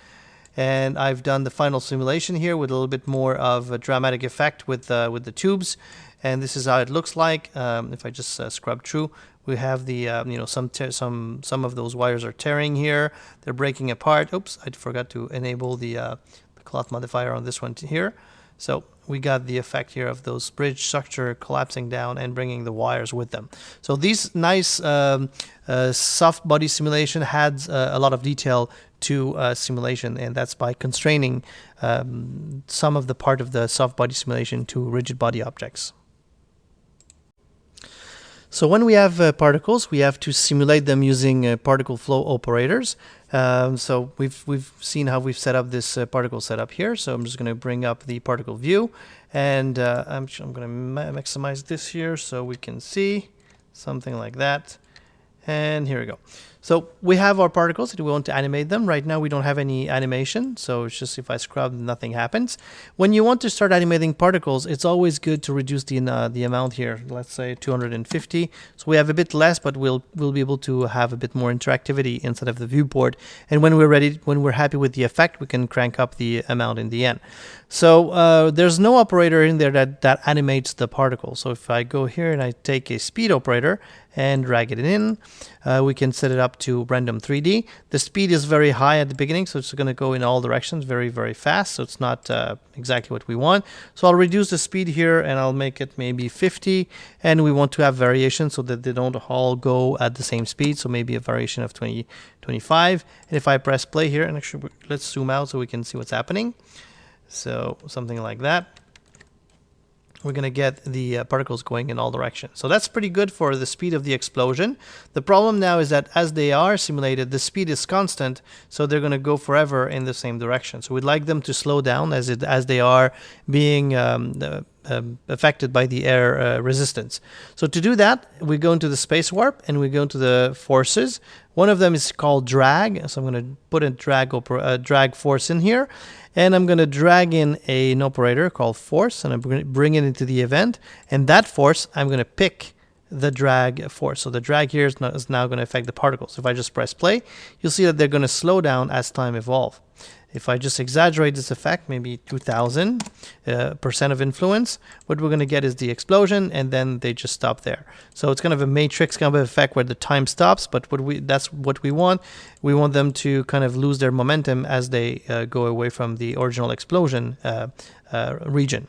And I've done the final simulation here with a little bit more of a dramatic effect with the tubes. And this is how it looks like. If I just scrub through, we have the some of those wires are tearing here. They're breaking apart. Oops, I forgot to enable the cloth modifier on this one here. So we got the effect here of those bridge structure collapsing down and bringing the wires with them. So these nice soft body simulation adds a lot of detail to simulation, and that's by constraining some of the part of the soft body simulation to rigid body objects. So when we have particles, we have to simulate them using particle flow operators. So we've seen how we've set up this particle setup here. So I'm just going to bring up the particle view, and I'm going to maximize this here so we can see something like that. And here we go. So we have our particles and we want to animate them. Right now we don't have any animation, so it's just if I scrub, nothing happens. When you want to start animating particles, it's always good to reduce the amount here. Let's say 250. So we have a bit less, but we'll be able to have a bit more interactivity inside of the viewport. And when we're ready, when we're happy with the effect, we can crank up the amount in the end. So there's no operator in there that animates the particle. So if I go here and I take a speed operator and drag it in, we can set it up to random 3D. The speed is very high at the beginning, so it's going to go in all directions very, very fast. So it's not exactly what we want. So I'll reduce the speed here and I'll make it maybe 50. And we want to have variation so that they don't all go at the same speed. So maybe a variation of 20, 25. And if I press play here, and actually let's zoom out so we can see what's happening. So something like that. We're going to get the particles going in all directions. So that's pretty good for the speed of the explosion. The problem now is that as they are simulated, the speed is constant, so they're going to go forever in the same direction. So we'd like them to slow down as they are being affected by the air resistance. So to do that, we go into the space warp and we go into the forces. One of them is called drag. So I'm going to put a drag force in here. And I'm going to drag in an operator called force, and I'm going to bring it into the event. And that force, I'm going to pick the drag force. So the drag here is now going to affect the particles. If I just press play, you'll see that they're going to slow down as time evolves. If I just exaggerate this effect, maybe 2000% of influence, what we're going to get is the explosion, and then they just stop there. So it's kind of a matrix kind of effect where the time stops, but that's what we want. We want them to kind of lose their momentum as they go away from the original explosion region.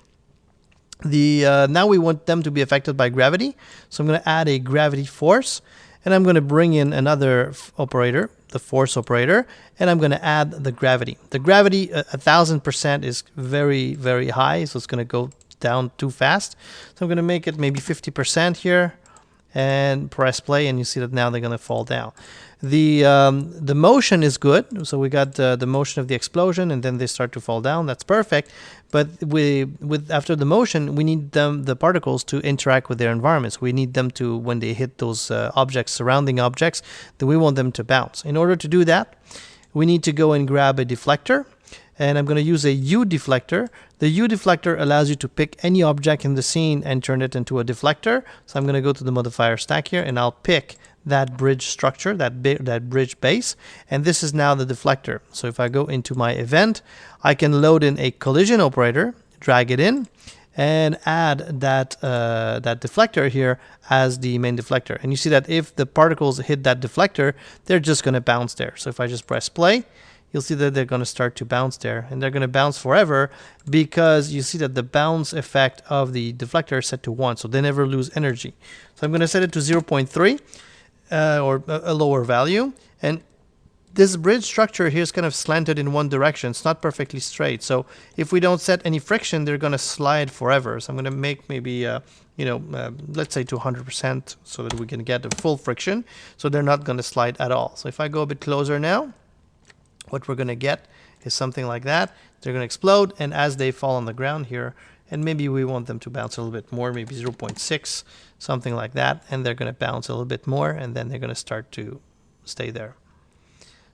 Now we want them to be affected by gravity. So I'm going to add a gravity force, and I'm going to bring in another operator, the force operator, and I'm going to add the gravity. The gravity, 1000% is very, very high, so it's going to go down too fast. So I'm going to make it maybe 50% here and press play, and you see that now they're going to fall down. The motion is good, so we got the motion of the explosion, and then they start to fall down. That's perfect. But after the motion, we need the particles to interact with their environments. We need them to, when they hit those objects, surrounding objects, then we want them to bounce. In order to do that, we need to go and grab a deflector, and I'm going to use a U deflector. The U deflector allows you to pick any object in the scene and turn it into a deflector. So I'm going to go to the modifier stack here, and I'll pick that bridge structure, that bridge base, and this is now the deflector. So if I go into my event, I can load in a collision operator, drag it in, and add that deflector here as the main deflector. And you see that if the particles hit that deflector, they're just going to bounce there. So if I just press play, you'll see that they're going to start to bounce there, and they're going to bounce forever because you see that the bounce effect of the deflector is set to 1, so they never lose energy. So I'm going to set it to 0.3 or a lower value, and this bridge structure here is kind of slanted in one direction. It's not perfectly straight, so if we don't set any friction, they're going to slide forever. So I'm going to make maybe let's say to 100% so that we can get the full friction, so they're not going to slide at all. So if I go a bit closer now, what we're going to get is something like that. They're going to explode, and as they fall on the ground here, and maybe we want them to bounce a little bit more, maybe 0.6, something like that, and they're going to bounce a little bit more, and then they're going to start to stay there.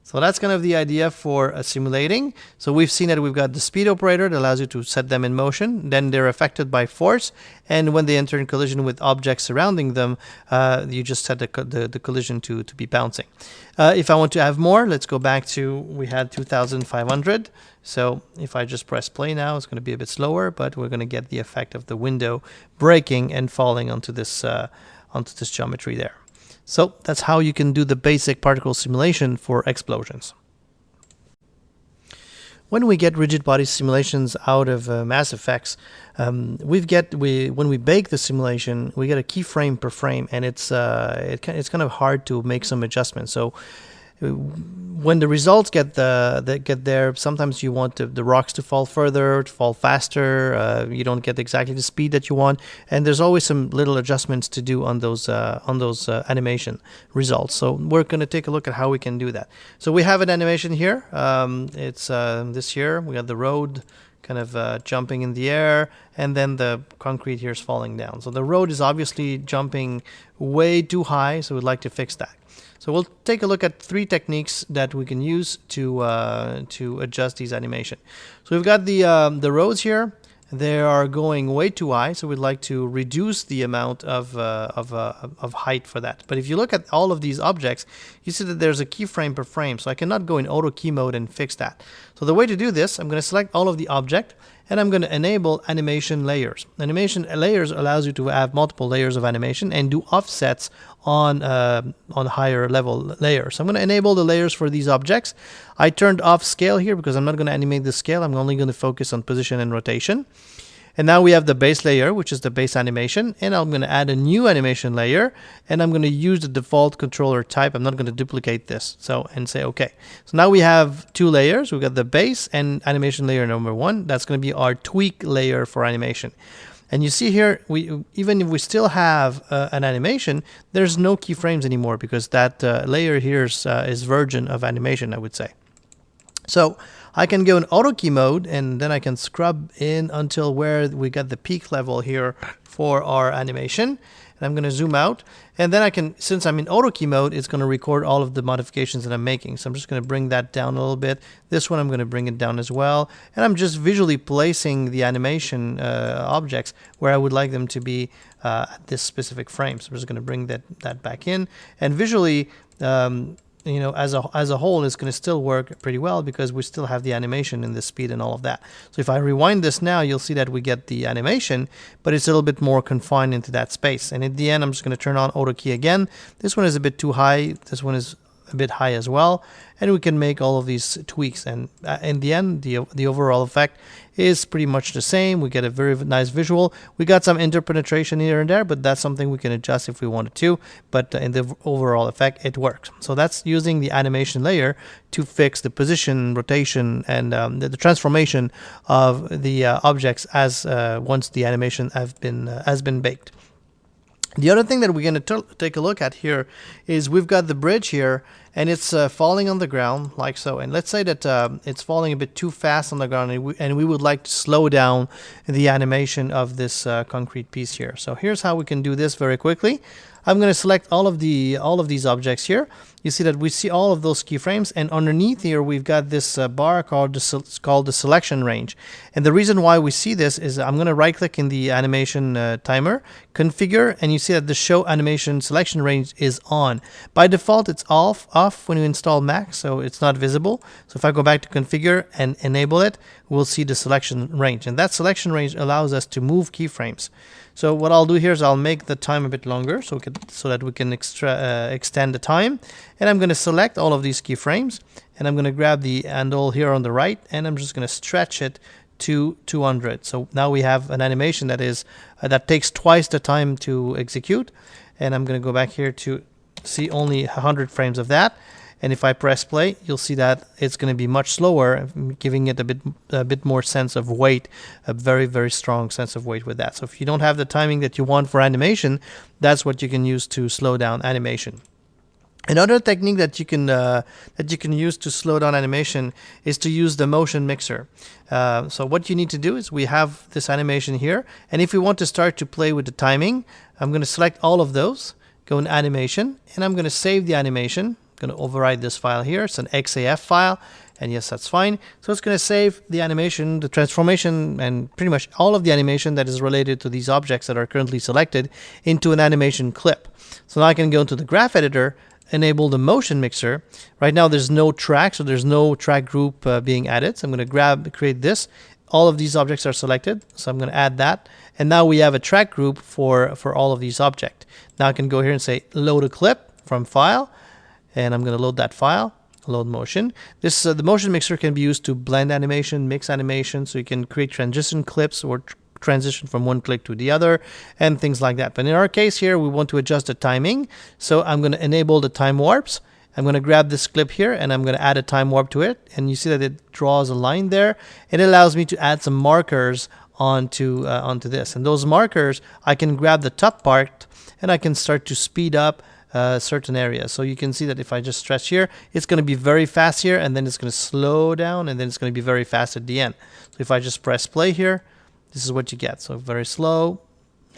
So that's kind of the idea for simulating. So we've seen that we've got the speed operator that allows you to set them in motion. Then they're affected by force. And when they enter in collision with objects surrounding them, you just set the collision to be bouncing. If I want to have more, let's go back to, we had 2,500. So if I just press play now, it's going to be a bit slower, but we're going to get the effect of the window breaking and falling onto this geometry there. So that's how you can do the basic particle simulation for explosions. when we get rigid body simulations out of Mass Effects, when we bake the simulation, we get a keyframe per frame, and it's kind of hard to make some adjustments. So when the results get there, sometimes you want the rocks to fall further, to fall faster. You don't get exactly the speed that you want, and there's always some little adjustments to do on those animation results. So we're going to take a look at how we can do that. So we have an animation here. It's this here. We got the road kind of jumping in the air, and then the concrete here is falling down. So the road is obviously jumping way too high, so we'd like to fix that. So we'll take a look at 3 techniques that we can use to adjust these animation. So we've got the roads here. They are going way too high, so we'd like to reduce the amount of height for that. But if you look at all of these objects, you see that there's a keyframe per frame, so I cannot go in auto key mode and fix that. So the way to do this, I'm going to select all of the object, and I'm going to enable animation layers. Animation layers allows you to have multiple layers of animation and do offsets on higher level layers. So I'm going to enable the layers for these objects. I turned off scale here because I'm not going to animate the scale. I'm only going to focus on position and rotation. And now we have the base layer, which is the base animation, and I'm going to add a new animation layer, and I'm going to use the default controller type. I'm not going to duplicate this, and say OK. So now we have 2 layers. We've got the base and animation layer number 1. That's going to be our tweak layer for animation. And you see here, even if we still have an animation, there's no keyframes anymore because that layer here is virgin of animation, I would say. So I can go in auto key mode, and then I can scrub in until where we got the peak level here for our animation. And I'm going to zoom out, and then I can, since I'm in auto key mode, it's going to record all of the modifications that I'm making. So I'm just going to bring that down a little bit. This one I'm going to bring it down as well, and I'm just visually placing the animation objects where I would like them to be at this specific frame. So I'm just going to bring that back in, and visually you know, as a whole, it's going to still work pretty well because we still have the animation and the speed and all of that. So if I rewind this now, you'll see that we get the animation, but it's a little bit more confined into that space. And at the end, I'm just going to turn on auto key again. This one is a bit too high. This one is a bit high as well, and we can make all of these tweaks, and in the end the overall effect is pretty much the same. We get a very nice visual. We got some interpenetration here and there, but that's something we can adjust if we wanted to, but in the overall effect it works. So that's using the animation layer to fix the position, rotation, and the transformation of the objects as once the animation has been baked. The other thing that we're going to take a look at here is we've got the bridge here, and it's falling on the ground like so. And let's say that it's falling a bit too fast on the ground, and we would like to slow down the animation of this concrete piece here. So here's how we can do this very quickly. I'm going to select all of these objects here. You see that we see all of those keyframes, and underneath here we've got this bar called the selection range. And the reason why we see this is I'm going to right click in the animation timer, configure, and you see that the show animation selection range is on. By default it's off when you install Mac, so it's not visible. So if I go back to configure and enable it, we'll see the selection range, and that selection range allows us to move keyframes. So what I'll do here is I'll make the time a bit longer so that we can extend the time. And I'm going to select all of these keyframes, and I'm going to grab the handle here on the right, and I'm just going to stretch it to 200. So now we have an animation that takes twice the time to execute. And I'm going to go back here to see only 100 frames of that. And if I press play, you'll see that it's going to be much slower, giving it a bit more sense of weight, a very, very strong sense of weight with that. So if you don't have the timing that you want for animation, that's what you can use to slow down animation. Another technique that you can use to slow down animation is to use the motion mixer. So what you need to do is we have this animation here, and if we want to start to play with the timing, I'm going to select all of those, go in animation, and I'm going to save the animation. Going to override this file here. It's an XAF file, and yes, that's fine. So it's going to save the animation, the transformation, and pretty much all of the animation that is related to these objects that are currently selected into an animation clip. So now I can go into the graph editor, enable the motion mixer. Right now there's no track, so there's no track group being added. So I'm going to create this. All of these objects are selected, so I'm going to add that. And now we have a track group for all of these objects. Now I can go here and say load a clip from file. And I'm going to load that file. load motion. This the motion mixer can be used to blend animation, mix animation, so you can create transition clips or transition from one clip to the other and things like that. But in our case here, we want to adjust the timing. So I'm going to enable the time warps. I'm going to grab this clip here and I'm going to add a time warp to it. And you see that it draws a line there. It allows me to add some markers onto this. And those markers, I can grab the top part and I can start to speed up certain areas. So you can see that if I just stretch here, it's going to be very fast here, and then it's going to slow down, and then it's going to be very fast at the end. So if I just press play here, this is what you get. So very slow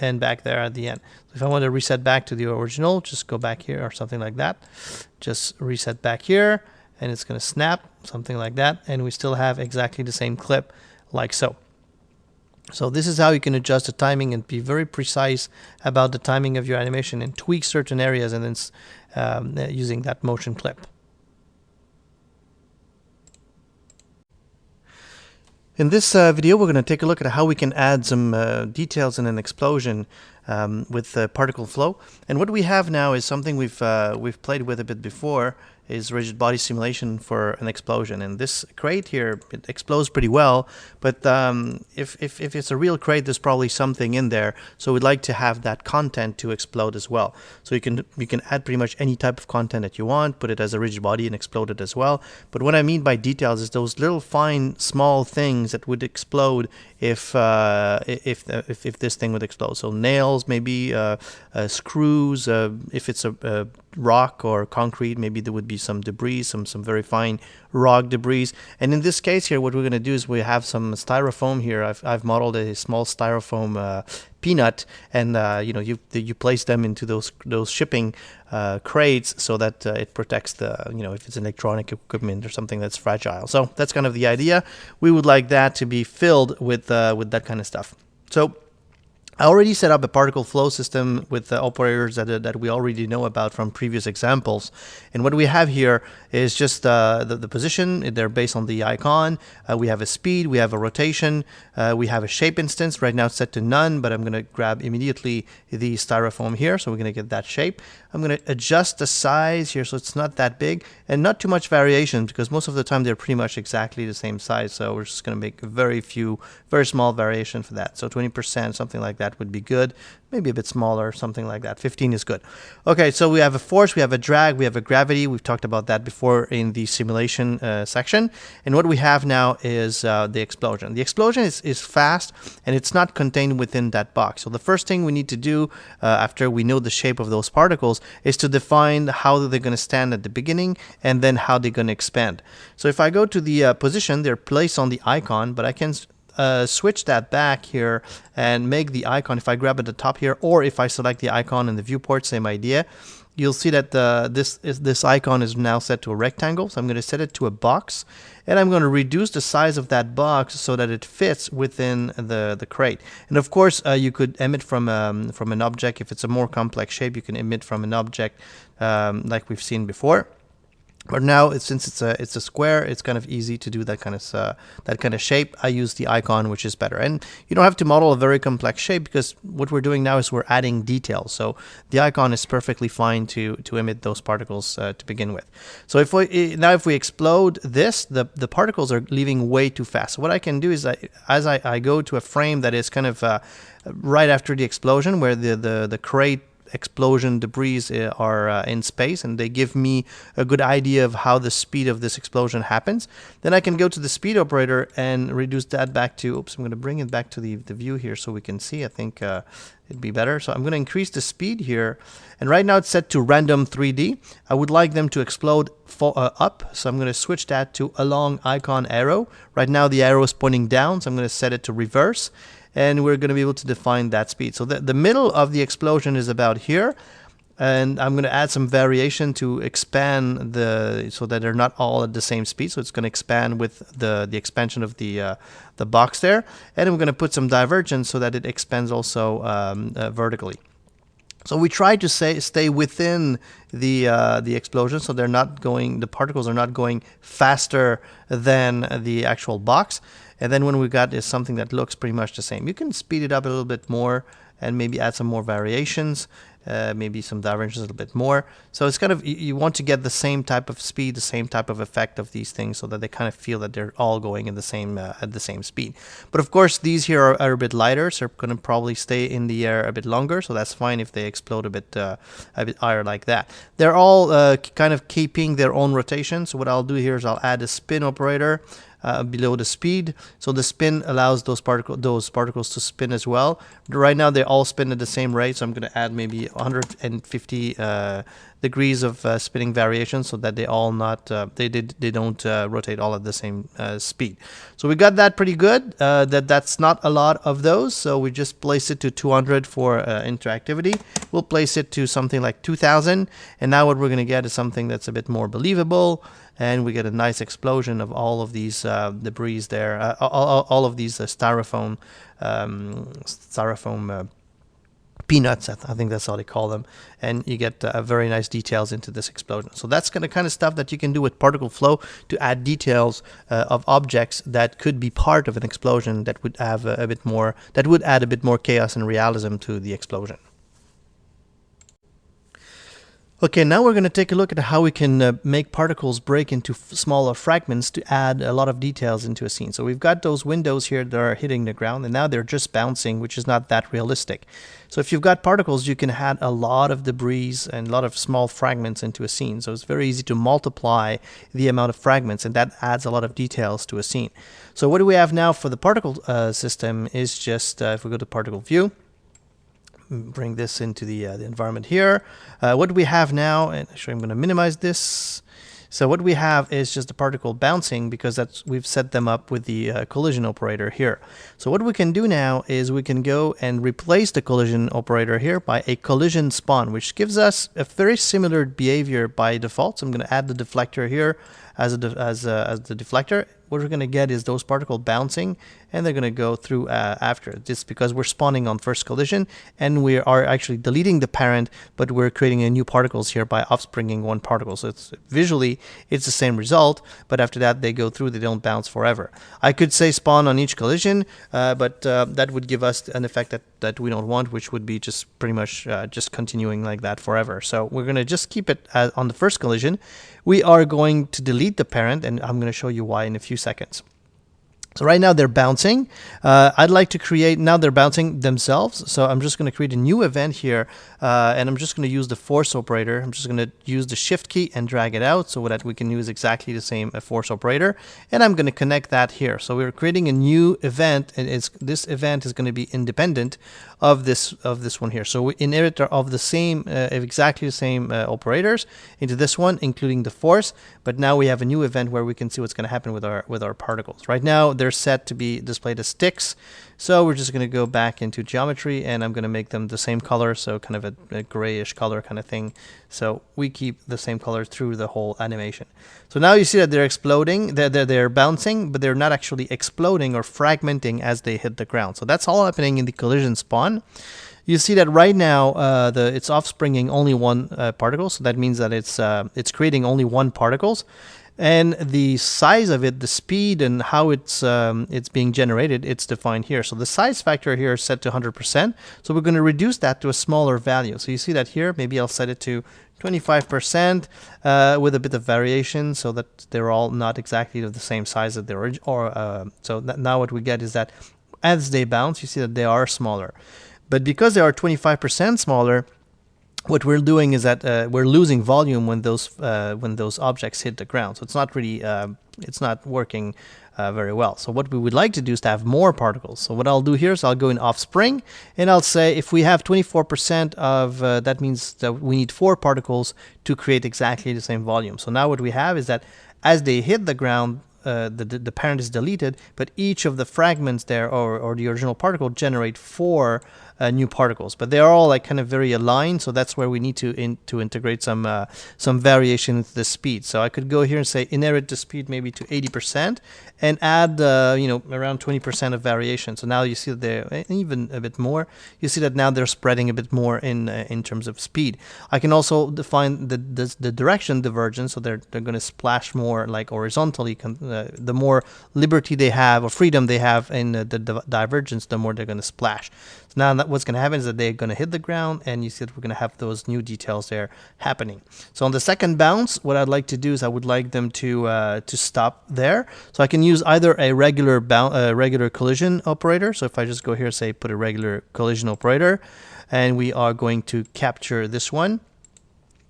and back there at the end. So if I want to reset back to the original, just go back here or something like that. Just reset back here and it's going to snap, something like that. And we still have exactly the same clip like so. So this is how you can adjust the timing and be very precise about the timing of your animation and tweak certain areas and then using that motion clip. In this video, we're going to take a look at how we can add some details in an explosion with particle flow. And what we have now is something we've played with a bit before, is rigid body simulation for an explosion. And this crate here, it explodes pretty well, but if it's a real crate, there's probably something in there. So we'd like to have that content to explode as well. So you can add pretty much any type of content that you want, put it as a rigid body and explode it as well. But what I mean by details is those little fine small things that would explode if this thing would explode. So nails, maybe screws, if it's a rock or concrete, maybe there would be some debris, some very fine rock debris. And in this case here, what we're going to do is we have some styrofoam here. I've modeled a small styrofoam peanut, and you place them into those shipping crates so that it protects the if it's electronic equipment or something that's fragile. So that's kind of the idea. We would like that to be filled with that kind of stuff. So I already set up a particle flow system with operators that we already know about from previous examples. And what we have here is just the position. They're based on the icon. We have a speed, we have a rotation, we have a shape instance. Right now it's set to none, but I'm going to grab immediately the styrofoam here. So we're going to get that shape. I'm going to adjust the size here so it's not that big and not too much variation, because most of the time they're pretty much exactly the same size. So we're just going to make very small variation for that. So 20%, something like that would be good. Maybe a bit smaller, something like that. 15 is good. Okay, so we have a force, we have a drag, we have a gravity. We've talked about that before in the simulation section. And what we have now is the explosion. The explosion is fast, and it's not contained within that box. So the first thing we need to do after we know the shape of those particles is to define how they're going to stand at the beginning and then how they're going to expand. So if I go to the position, they're placed on the icon, but I can switch that back here and make the icon, if I grab at the top here, or if I select the icon in the viewport, same idea, you'll see that this icon is now set to a rectangle. So I'm going to set it to a box, and I'm going to reduce the size of that box so that it fits within the crate. And of course, you could emit from an object. If it's a more complex shape, you can emit from an object like we've seen before. But now, since it's a square, it's kind of easy to do that kind of shape. I use the icon, which is better. And you don't have to model a very complex shape, because what we're doing now is we're adding details. So the icon is perfectly fine to emit those particles to begin with. So if we explode this, the particles are leaving way too fast. So what I can do is as I go to a frame that is kind of right after the explosion, where the crate explosion debris are in space, and they give me a good idea of how the speed of this explosion happens. Then I can go to the speed operator and reduce that back to, I'm going to bring it back to the view here so we can see. I think it'd be better. So I'm going to increase the speed here, and right now it's set to random 3D. I would like them to explode up, so I'm going to switch that to along icon arrow. Right now the arrow is pointing down, so I'm going to set it to reverse, and we're going to be able to define that speed. So the middle of the explosion is about here, and I'm going to add some variation to expand so that they're not all at the same speed. So it's going to expand with the expansion of the box there, and I'm going to put some divergence so that it expands also vertically. So we try to stay within the explosion, so the particles are not going faster than the actual box. And then when we got is something that looks pretty much the same. You can speed it up a little bit more and maybe add some more variations, maybe some divergence a little bit more. So it's kind of, you want to get the same type of speed, the same type of effect of these things, so that they kind of feel that they're all going in the same at the same speed. But of course, these here are a bit lighter, so they're going to probably stay in the air a bit longer. So that's fine if they explode a bit higher like that. They're all kind of keeping their own rotation. So what I'll do here is I'll add a spin operator below the speed, so the spin allows those particles to spin as well. Right now they all spin at the same rate, so I'm going to add maybe 150 degrees of spinning variation, so that they all not they don't rotate all at the same speed. So we got that pretty good. That's not a lot of those, so we just place it to 200 for interactivity. We'll place it to something like 2000, and now what we're going to get is something that's a bit more believable. And we get a nice explosion of all of these debris there, all of these styrofoam peanuts, I think that's how they call them. And you get very nice details into this explosion. So that's the kind of stuff that you can do with particle flow to add details of objects that could be part of an explosion that would have a bit more, that would add a bit more chaos and realism to the explosion. Okay, now we're going to take a look at how we can make particles break into smaller fragments to add a lot of details into a scene. So we've got those windows here that are hitting the ground, and now they're just bouncing, which is not that realistic. So if you've got particles, you can add a lot of debris and a lot of small fragments into a scene. So it's very easy to multiply the amount of fragments, and that adds a lot of details to a scene. So what do we have now for the particle system is just, if we go to particle view, bring this into the environment here. What do we have now? And actually, I'm going to minimize this. So what we have is just the particle bouncing, because we've set them up with the collision operator here. So what we can do now is we can go and replace the collision operator here by a collision spawn, which gives us a very similar behavior by default. So I'm going to add the deflector here as the deflector. What we're going to get is those particles bouncing, and they're going to go through after. Just because we're spawning on first collision, and we are actually deleting the parent, but we're creating a new particles here by offspringing one particle. So it's visually it's the same result, but after that they go through, they don't bounce forever. I could say spawn on each collision, but that would give us an effect that we don't want, which would be just pretty much just continuing like that forever. So we're going to just keep it on the first collision. We are going to delete the parent, and I'm going to show you why in a few seconds. So right now they're bouncing. I'd like to create, now they're bouncing themselves. So I'm just going to create a new event here, and I'm just going to use the force operator. I'm just going to use the shift key and drag it out so that we can use exactly the same force operator. And I'm going to connect that here. So we're creating a new event, and this event is going to be independent of this one here. So we inherit of the same, exactly the same operators into this one, including the force. But now we have a new event where we can see what's going to happen with our particles. Right now they're set to be displayed as sticks. So we're just going to go back into geometry, and I'm going to make them the same color, so kind of a grayish color kind of thing. So we keep the same color through the whole animation. So now you see that they're exploding, they're bouncing, but they're not actually exploding or fragmenting as they hit the ground. So that's all happening in the collision spawn. You see that right now it's offspringing only one particle, so that means that it's creating only one particles. And the size of it, the speed and how it's being generated, it's defined here. So the size factor here is set to 100%. So we're going to reduce that to a smaller value. So you see that here. Maybe I'll set it to 25% with a bit of variation, so that they're all not exactly of the same size as the original. So now what we get is that as they bounce, you see that they are smaller. But because they are 25% smaller, what we're doing is that we're losing volume when those objects hit the ground. So it's not really, it's not working very well. So what we would like to do is to have more particles. So what I'll do here is I'll go in offspring, and I'll say if we have 24% of, that means that we need 4 particles to create exactly the same volume. So now what we have is that as they hit the ground, the parent is deleted, but each of the fragments there or the original particle generate 4 new particles, but they are all like kind of very aligned. So that's where we need to integrate some variation into the speed. So I could go here and say inherit the speed maybe to 80% and add around 20% of variation. So now you see that they're even a bit more. You see that now they're spreading a bit more in terms of speed. I can also define the direction divergence, so they're going to splash more like horizontally. The more liberty they have or freedom they have in the divergence, the more they're going to splash. So now what's going to happen is that they're going to hit the ground, and you see that we're going to have those new details there happening. So on the second bounce, what I'd like to do is I would like them to stop there. So I can use either a regular collision operator. So if I just go here, say put a regular collision operator, and we are going to capture this one.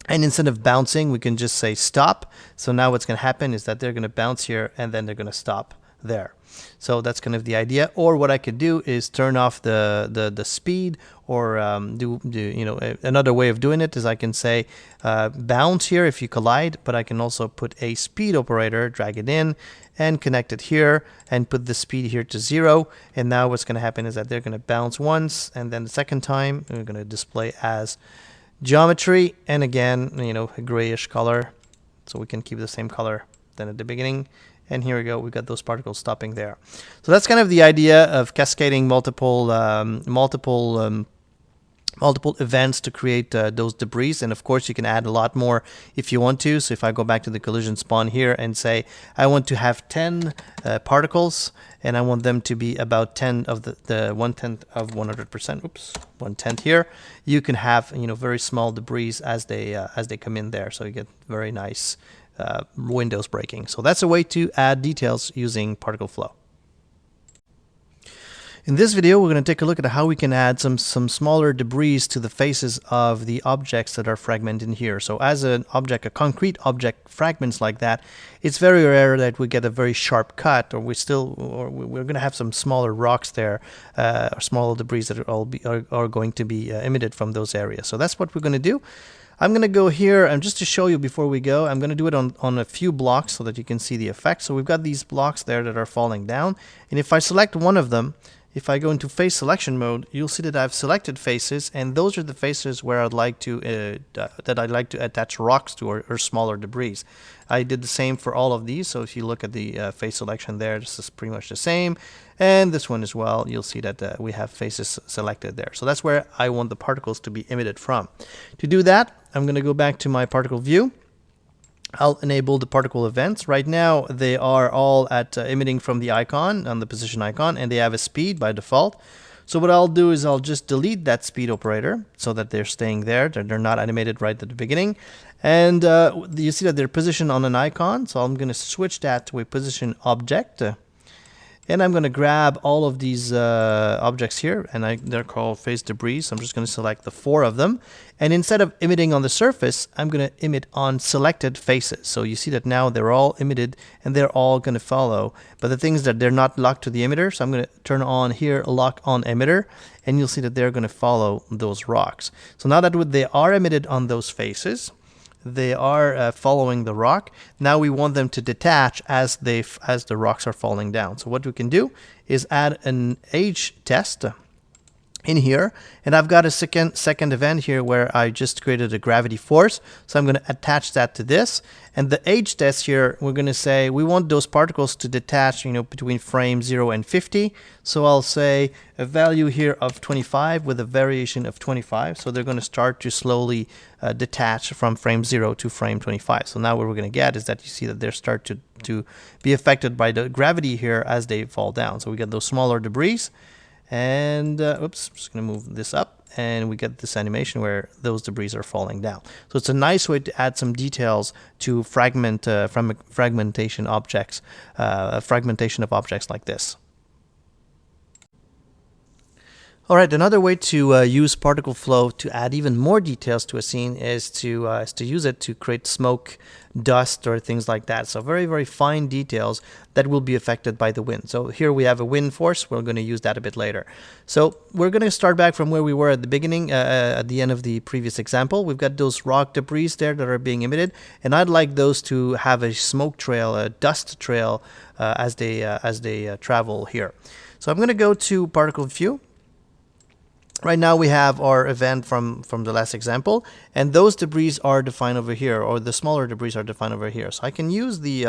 And instead of bouncing, we can just say stop. So now what's going to happen is that they're going to bounce here, and then they're going to stop there. So that's kind of the idea. Or what I could do is turn off the speed, or another way of doing it is I can say bounce here if you collide, but I can also put a speed operator, drag it in, and connect it here, and put the speed here to 0. And now what's going to happen is that they're going to bounce once, and then the second time we're going to display as geometry, and again, a grayish color, so we can keep the same color than at the beginning. And here we go, we got those particles stopping there. So that's kind of the idea of cascading multiple events to create those debris. And of course, you can add a lot more if you want to. So if I go back to the collision spawn here and say I want to have 10 particles, and I want them to be about 10 of the 1/10 of 100%. Oops, 1/10 here. You can have very small debris as they come in there. So you get very nice windows breaking. So that's a way to add details using particle flow. In this video, we're going to take a look at how we can add some smaller debris to the faces of the objects that are fragmented here. So as an object, a concrete object fragments like that, it's very rare that we get a very sharp cut, or we're going to have some smaller rocks there, or smaller debris that are going to be emitted from those areas. So that's what we're going to do. I'm going to go here, and just to show you before we go, I'm going to do it on a few blocks so that you can see the effect. So we've got these blocks there that are falling down, and if I select one of them, if I go into face selection mode, you'll see that I've selected faces, and those are the faces where I'd like to attach rocks to, or smaller debris. I did the same for all of these. So if you look at the face selection there, this is pretty much the same, and this one as well. You'll see that we have faces selected there. So that's where I want the particles to be emitted from. To do that, I'm going to go back to my particle view. I'll enable the particle events. Right now, they are all at emitting from the icon, on the position icon, and they have a speed by default. So what I'll do is I'll just delete that speed operator so that they're staying there. They're not animated right at the beginning. And you see that they're positioned on an icon. So I'm going to switch that to a position object. And I'm going to grab all of these objects here, and they're called face debris. So I'm just going to select the 4 of them. And instead of emitting on the surface, I'm going to emit on selected faces. So you see that now they're all emitted, and they're all going to follow. But the thing is that they're not locked to the emitter. So I'm going to turn on here, lock on emitter, and you'll see that they're going to follow those rocks. So now that they are emitted on those faces, they are following the rock. Now we want them to detach as the rocks are falling down. So what we can do is add an age test in here, and I've got a second event here where I just created a gravity force. So I'm going to attach that to this, and the age test here, we're going to say we want those particles to detach between frame 0 and 50. So I'll say a value here of 25 with a variation of 25. So they're going to start to slowly detach from frame 0 to frame 25. So now what we're going to get is that you see that they start to be affected by the gravity here as they fall down. So we get those smaller debris. And oops, I'm just going to move this up, and we get this animation where those debris are falling down. So it's a nice way to add some details to fragmentation objects, fragmentation of objects like this. All right, another way to use particle flow to add even more details to a scene is to use it to create smoke, dust, or things like that. So very, very fine details that will be affected by the wind. So here we have a wind force. We're going to use that a bit later. So we're going to start back from where we were at the beginning, at the end of the previous example. We've got those rock debris there that are being emitted, and I'd like those to have a smoke trail, a dust trail as they travel here. So I'm going to go to particle view. Right now we have our event from the last example, and those debris are defined over here, or the smaller debris are defined over here. So I can use the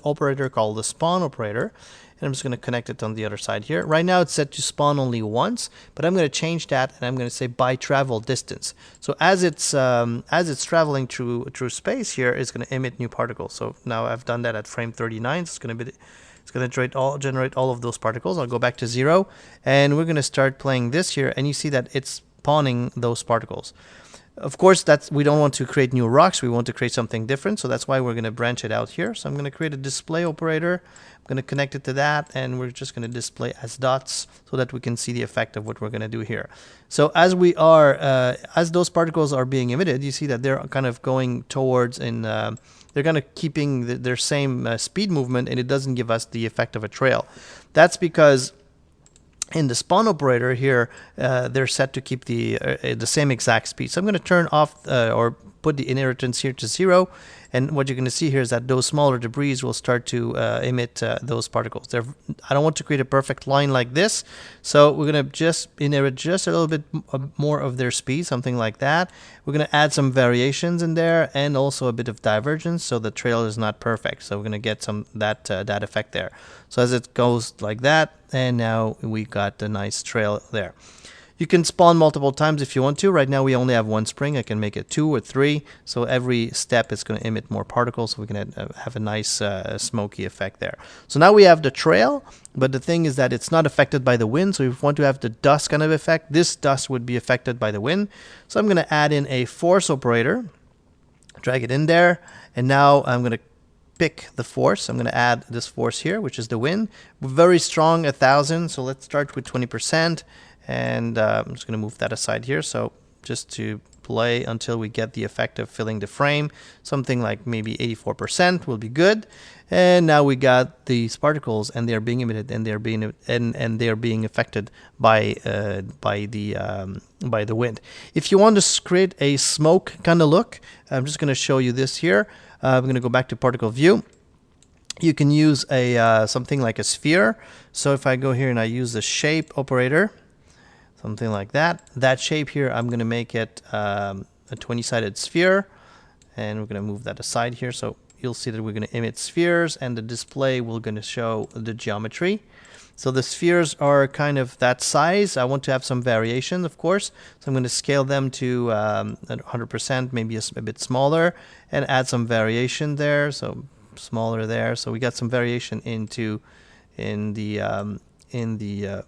operator called the spawn operator, and I'm just going to connect it on the other side here. Right now it's set to spawn only once, but I'm going to change that, and I'm going to say by travel distance. So as it's traveling through space here, it's going to emit new particles. So now I've done that at frame 39. It's going to be It's going to generate all of those particles. I'll go back to 0, and we're going to start playing this here, and you see that it's spawning those particles. Of course, we don't want to create new rocks. We want to create something different. So that's why we're going to branch it out here. So I'm going to create a display operator. I'm going to connect it to that, and we're just going to display as dots so that we can see the effect of what we're going to do here. So as as those particles are being emitted, you see that they're kind of going towards they're kind of keeping their same speed movement, and it doesn't give us the effect of a trail. That's because in the spawn operator here, they're set to keep the same exact speed. So I'm going to turn off or put the inheritance here to 0, and what you're going to see here is that those smaller debris will start to emit those particles. I don't want to create a perfect line like this, so we're going to just inherit just a little bit more of their speed, something like that. We're going to add some variations in there and also a bit of divergence, so the trail is not perfect. So we're going to get that effect there. So as it goes like that, and now we got a nice trail there. You can spawn multiple times if you want to. Right now we only have one spring. I can make it 2 or 3. So every step is going to emit more particles. So we can have a nice smoky effect there. So now we have the trail, but the thing is that it's not affected by the wind. So if we want to have the dust kind of effect, this dust would be affected by the wind. So I'm going to add in a force operator, drag it in there, and now I'm going to pick the force. I'm going to add this force here, which is the wind. Very strong, 1,000. So let's start with 20%. And I'm just going to move that aside here. So just to play until we get the effect of filling the frame, something like maybe 84% will be good. And now we got these particles, and they're being emitted, and they're being affected by the wind. If you want to create a smoke kind of look, I'm just going to show you this here. I'm going to go back to particle view. You can use something like a sphere. So if I go here and I use the shape operator, something like that. That shape here, I'm going to make it a 20-sided sphere, and we're going to move that aside here. So you'll see that we're going to emit spheres, and the display will going to show the geometry. So the spheres are kind of that size. I want to have some variation, of course. So I'm going to scale them to 100%, maybe a bit smaller, and add some variation there. So smaller there. So we got some variation in the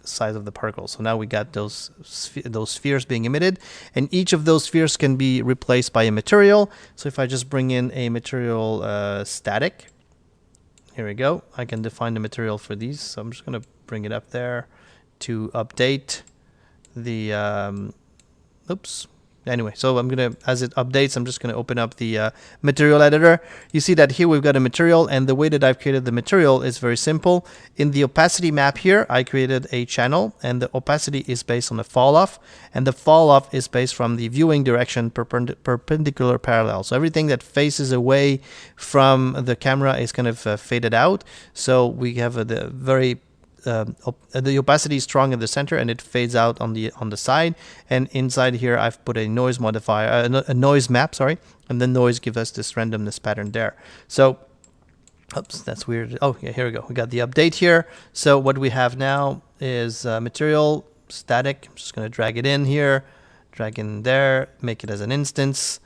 size of the particle. So now we got those spheres being emitted, and each of those spheres can be replaced by a material. So if I just bring in a material static, here we go, I can define the material for these. So I'm just going to bring it up there to update the oops. Anyway, so I'm going to, as it updates, I'm just going to open up the material editor. You see that here we've got a material, and the way that I've created the material is very simple. In the opacity map here, I created a channel, and the opacity is based on the fall off, and the fall off is based from the viewing direction perpendicular parallel. So everything that faces away from the camera is kind of faded out. So we have the very the opacity is strong in the center, and it fades out on the side. And inside here, I've put a noise modifier, a noise map, sorry, and the noise gives us this randomness pattern there. So, oops, that's weird. Oh, yeah, here we go. We got the update here. So what we have now is material static. I'm just going to drag it in here, drag in there, make it as an instance,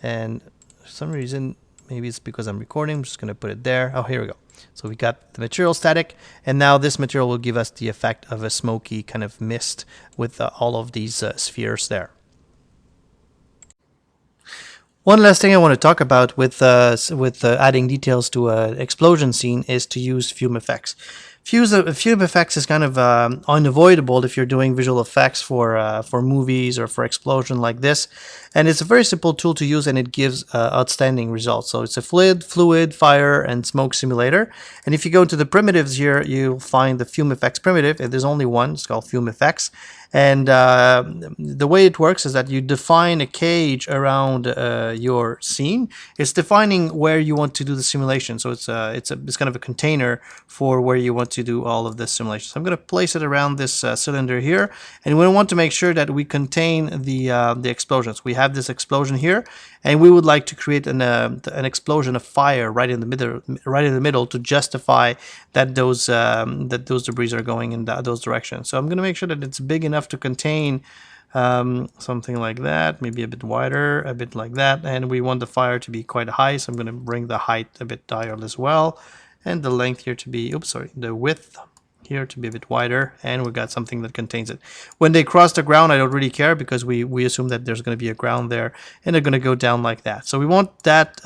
and for some reason, maybe it's because I'm recording, I'm just going to put it there. Oh, here we go. So we got the material static, and now this material will give us the effect of a smoky kind of mist with all of these spheres there. One last thing I want to talk about with adding details to an explosion scene is to use fume effects. Fume effects is kind of unavoidable if you're doing visual effects for movies or for explosion like this, and it's a very simple tool to use, and it gives outstanding results. So it's a fluid, fire, and smoke simulator. And if you go into the primitives here, you'll find the fume effects primitive. There's only one. It's called fume effects. And the way it works is that you define a cage around your scene. It's defining where you want to do the simulation. So it's kind of a container for where you want to do all of this simulation. So I'm going to place it around this cylinder here, and we want to make sure that we contain the explosions. We have this explosion here, and we would like to create an explosion of fire right in the middle to justify that those debris are going in those directions. So I'm going to make sure that it's big enough to contain something like that, maybe a bit wider, a bit like that, and we want the fire to be quite high, so I'm going to bring the height a bit higher as well, and the length here to be, oops, sorry, the width here to be a bit wider, and we've got something that contains it. When they cross the ground, I don't really care because we assume that there's going to be a ground there, and they're going to go down like that. So we want that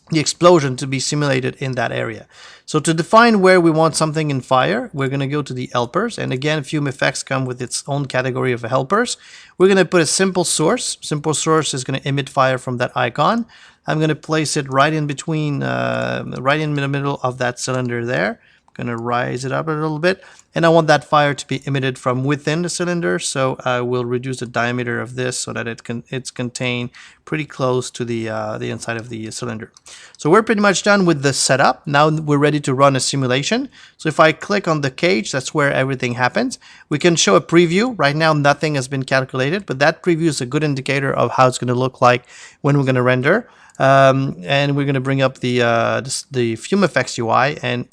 the explosion to be simulated in that area. So to define where we want something in fire, we're going to go to the helpers, and again, Fume Effects come with its own category of helpers. We're going to put a simple source. Simple source is going to emit fire from that icon. I'm going to place it right in between, right in the middle of that cylinder there. I'm going to rise it up a little bit, and I want that fire to be emitted from within the cylinder, so I will reduce the diameter of this so that it's contained pretty close to the inside of the cylinder. So we're pretty much done with the setup. Now we're ready to run a simulation. So if I click on the cage, that's where everything happens. We can show a preview. Right now nothing has been calculated, but that preview is a good indicator of how it's going to look like when we're going to render. And we're going to bring up the Fume Effects UI, and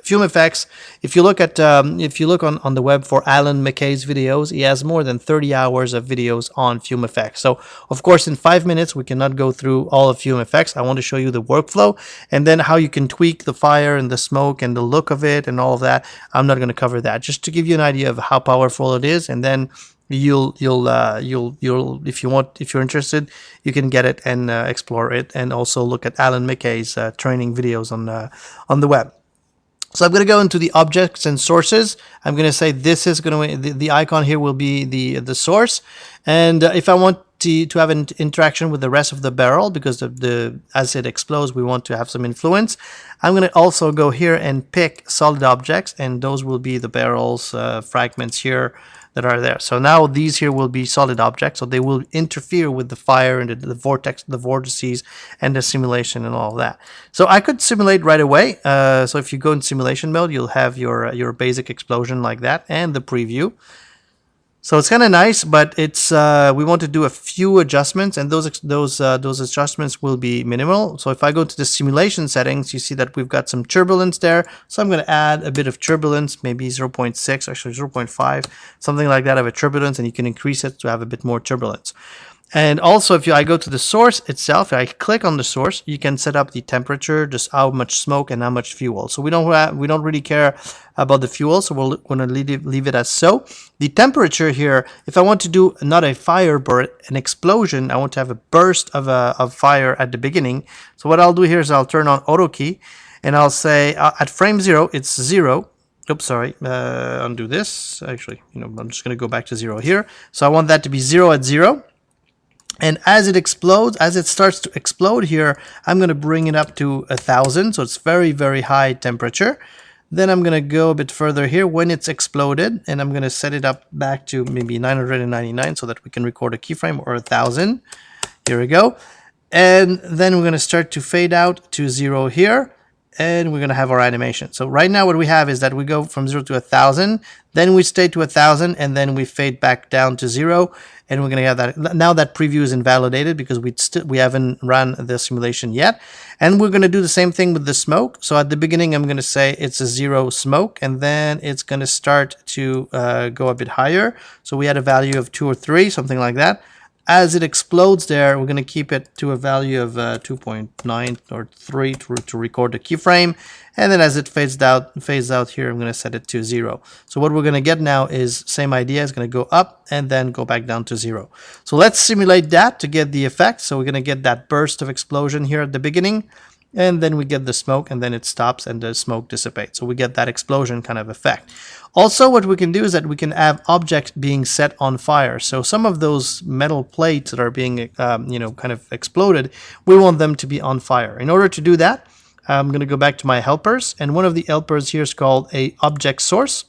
Fume Effects, if you look at on the web for Alan McKay's videos, he has more than 30 hours of videos on Fume Effects. So of course in 5 minutes we cannot go through all of Fume Effects. I want to show you the workflow and then how you can tweak the fire and the smoke and the look of it and all of that. I'm not going to cover that, just to give you an idea of how powerful it is, and then you'll if you're interested, you can get it and explore it, and also look at Alan McKay's training videos on the web. So I'm going to go into the objects and sources. I'm going to say this is going to, the icon here will be the source. And if I want to have an interaction with the rest of the barrel, because as it explodes, we want to have some influence, I'm going to also go here and pick solid objects, and those will be the barrels, fragments here that are there. So now these here will be solid objects, so they will interfere with the fire and the vortices and the simulation and all of that. So I could simulate right away. So if you go in simulation mode, you'll have your basic explosion like that and the preview. So it's kind of nice, but it's we want to do a few adjustments, and those adjustments will be minimal. So if I go to the simulation settings, you see that we've got some turbulence there. So I'm going to add a bit of turbulence, maybe 0.6, actually 0.5, something like that of a turbulence, and you can increase it to have a bit more turbulence. And also, if I go to the source itself, if I click on the source, you can set up the temperature, just how much smoke and how much fuel. So we don't really care about the fuel, so we're going to leave it as so. The temperature here, if I want to do not a fire but an explosion, I want to have a burst of fire at the beginning. So what I'll do here is I'll turn on auto key, and I'll say at frame 0 it's 0. Oops, sorry, undo this. Actually, I'm just going to go back to 0 here. So I want that to be 0 at 0. And as it explodes, as it starts to explode here, I'm going to bring it up to 1,000. So it's very, very high temperature. Then I'm going to go a bit further here when it's exploded, and I'm going to set it up back to maybe 999 so that we can record a keyframe, or 1,000. Here we go. And then we're going to start to fade out to 0 here, and we're going to have our animation. So right now what we have is that we go from 0 to 1,000, then we stay to 1,000, and then we fade back down to 0. And we're going to have that. Now that preview is invalidated because we haven't run the simulation yet. And we're going to do the same thing with the smoke. So at the beginning, I'm going to say it's a 0 smoke, and then it's going to start to go a bit higher. So we had a value of 2 or 3, something like that. As it explodes there, we're going to keep it to a value of 2.9 or 3 to record the keyframe. And then as it fades out here, I'm going to set it to 0. So what we're going to get now is same idea. It's going to go up and then go back down to 0. So let's simulate that to get the effect. So we're going to get that burst of explosion here at the beginning. And then we get the smoke, and then it stops and the smoke dissipates. So we get that explosion kind of effect. Also, what we can do is that we can have objects being set on fire. So some of those metal plates that are being, kind of exploded, we want them to be on fire. In order to do that, I'm going to go back to my helpers, and one of the helpers here is called a object source.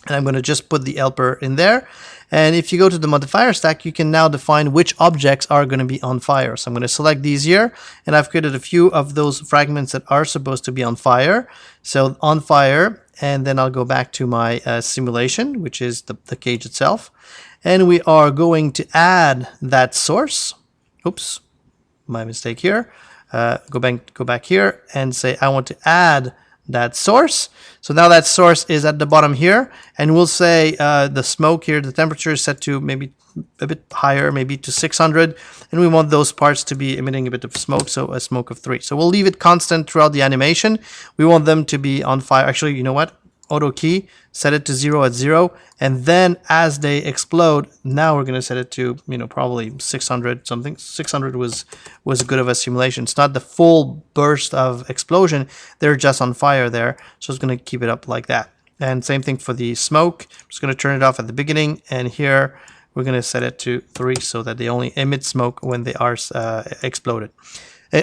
And I'm going to just put the helper in there. And if you go to the modifier stack, you can now define which objects are going to be on fire. So I'm going to select these here, and I've created a few of those fragments that are supposed to be on fire. So on fire, and then I'll go back to my simulation, which is the cage itself. And we are going to add that source. Oops, my mistake here. Go back here and say I want to add that source. So now that source is at the bottom here, and we'll say the smoke here, the temperature is set to maybe a bit higher, maybe to 600, and we want those parts to be emitting a bit of smoke, so a smoke of 3. So we'll leave it constant throughout the animation. We want them to be on fire. Actually, you know what? Auto key, set it to 0 at 0, and then as they explode, now we're going to set it to, you know, probably 600 something. 600 was good of a simulation. It's not the full burst of explosion, they're just on fire there, so it's going to keep it up like that. And same thing for the smoke. I'm just going to turn it off at the beginning, and here we're going to set it to 3 so that they only emit smoke when they are exploded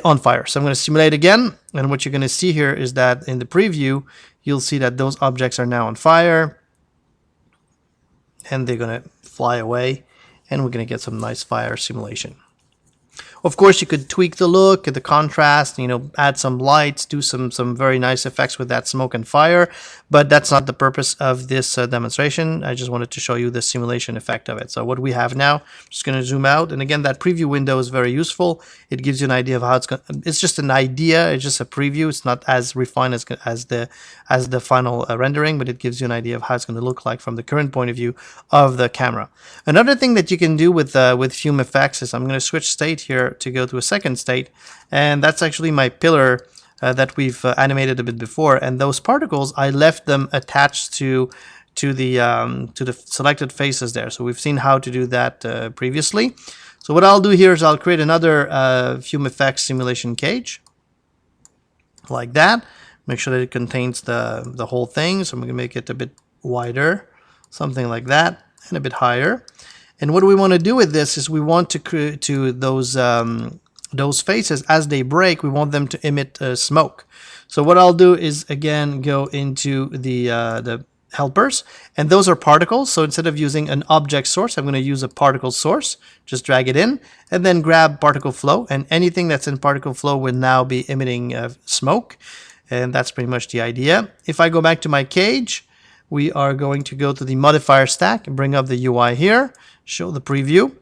on fire. So I'm going to simulate again, and what you're going to see here is that in the preview you'll see that those objects are now on fire and they're going to fly away, and we're going to get some nice fire simulation. Of course, you could tweak the look, the contrast, you know, add some lights, do some very nice effects with that smoke and fire, but that's not the purpose of this demonstration. I just wanted to show you the simulation effect of it. So what we have now, I'm just going to zoom out, and again, that preview window is very useful. It gives you an idea of how it's going. It's just an idea. It's just a preview. It's not as refined as the final rendering, but it gives you an idea of how it's going to look like from the current point of view of the camera. Another thing that you can do with Fume Effects is I'm going to switch state here to go to a second state, and that's actually my pillar that we've animated a bit before, and those particles I left them attached to the selected faces there. So we've seen how to do that previously. So what I'll do here is I'll create another Fume Effects simulation cage like that. Make sure that it contains the whole thing. So I'm going to make it a bit wider, something like that, and a bit higher. And what we want to do with this is we want to create those faces, as they break, we want them to emit smoke. So what I'll do is again go into the helpers, and those are particles. So instead of using an object source, I'm going to use a particle source. Just drag it in and then grab particle flow, and anything that's in particle flow will now be emitting smoke. And that's pretty much the idea. If I go back to my cage, we are going to go to the modifier stack and bring up the UI here, show the preview.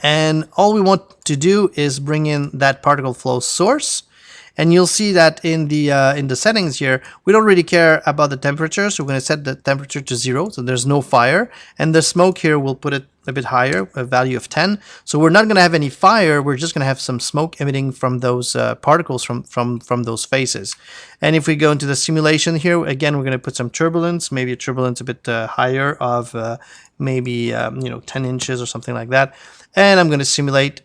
And all we want to do is bring in that particle flow source. And you'll see that in the settings here, we don't really care about the temperature. So we're going to set the temperature to 0. So there's no fire. And the smoke here, we'll put it a bit higher, a value of 10. So we're not going to have any fire. We're just going to have some smoke emitting from those particles from those faces. And if we go into the simulation here, again, we're going to put some turbulence, maybe a turbulence a bit higher of maybe 10 inches or something like that. And I'm going to simulate,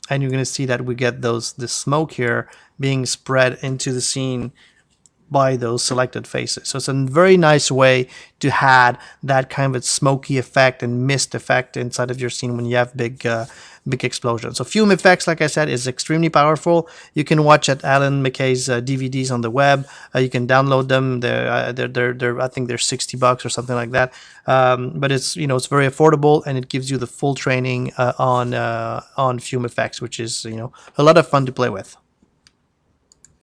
and you're going to see that we get the smoke here being spread into the scene by those selected faces. So it's a very nice way to add that kind of a smoky effect and mist effect inside of your scene when you have big explosions. So Fume Effects, like I said, is extremely powerful. You can watch at Alan McKay's DVDs on the web. You can download them. They're I think they're $60 or something like that. But it's it's very affordable, and it gives you the full training on Fume Effects, which is a lot of fun to play with.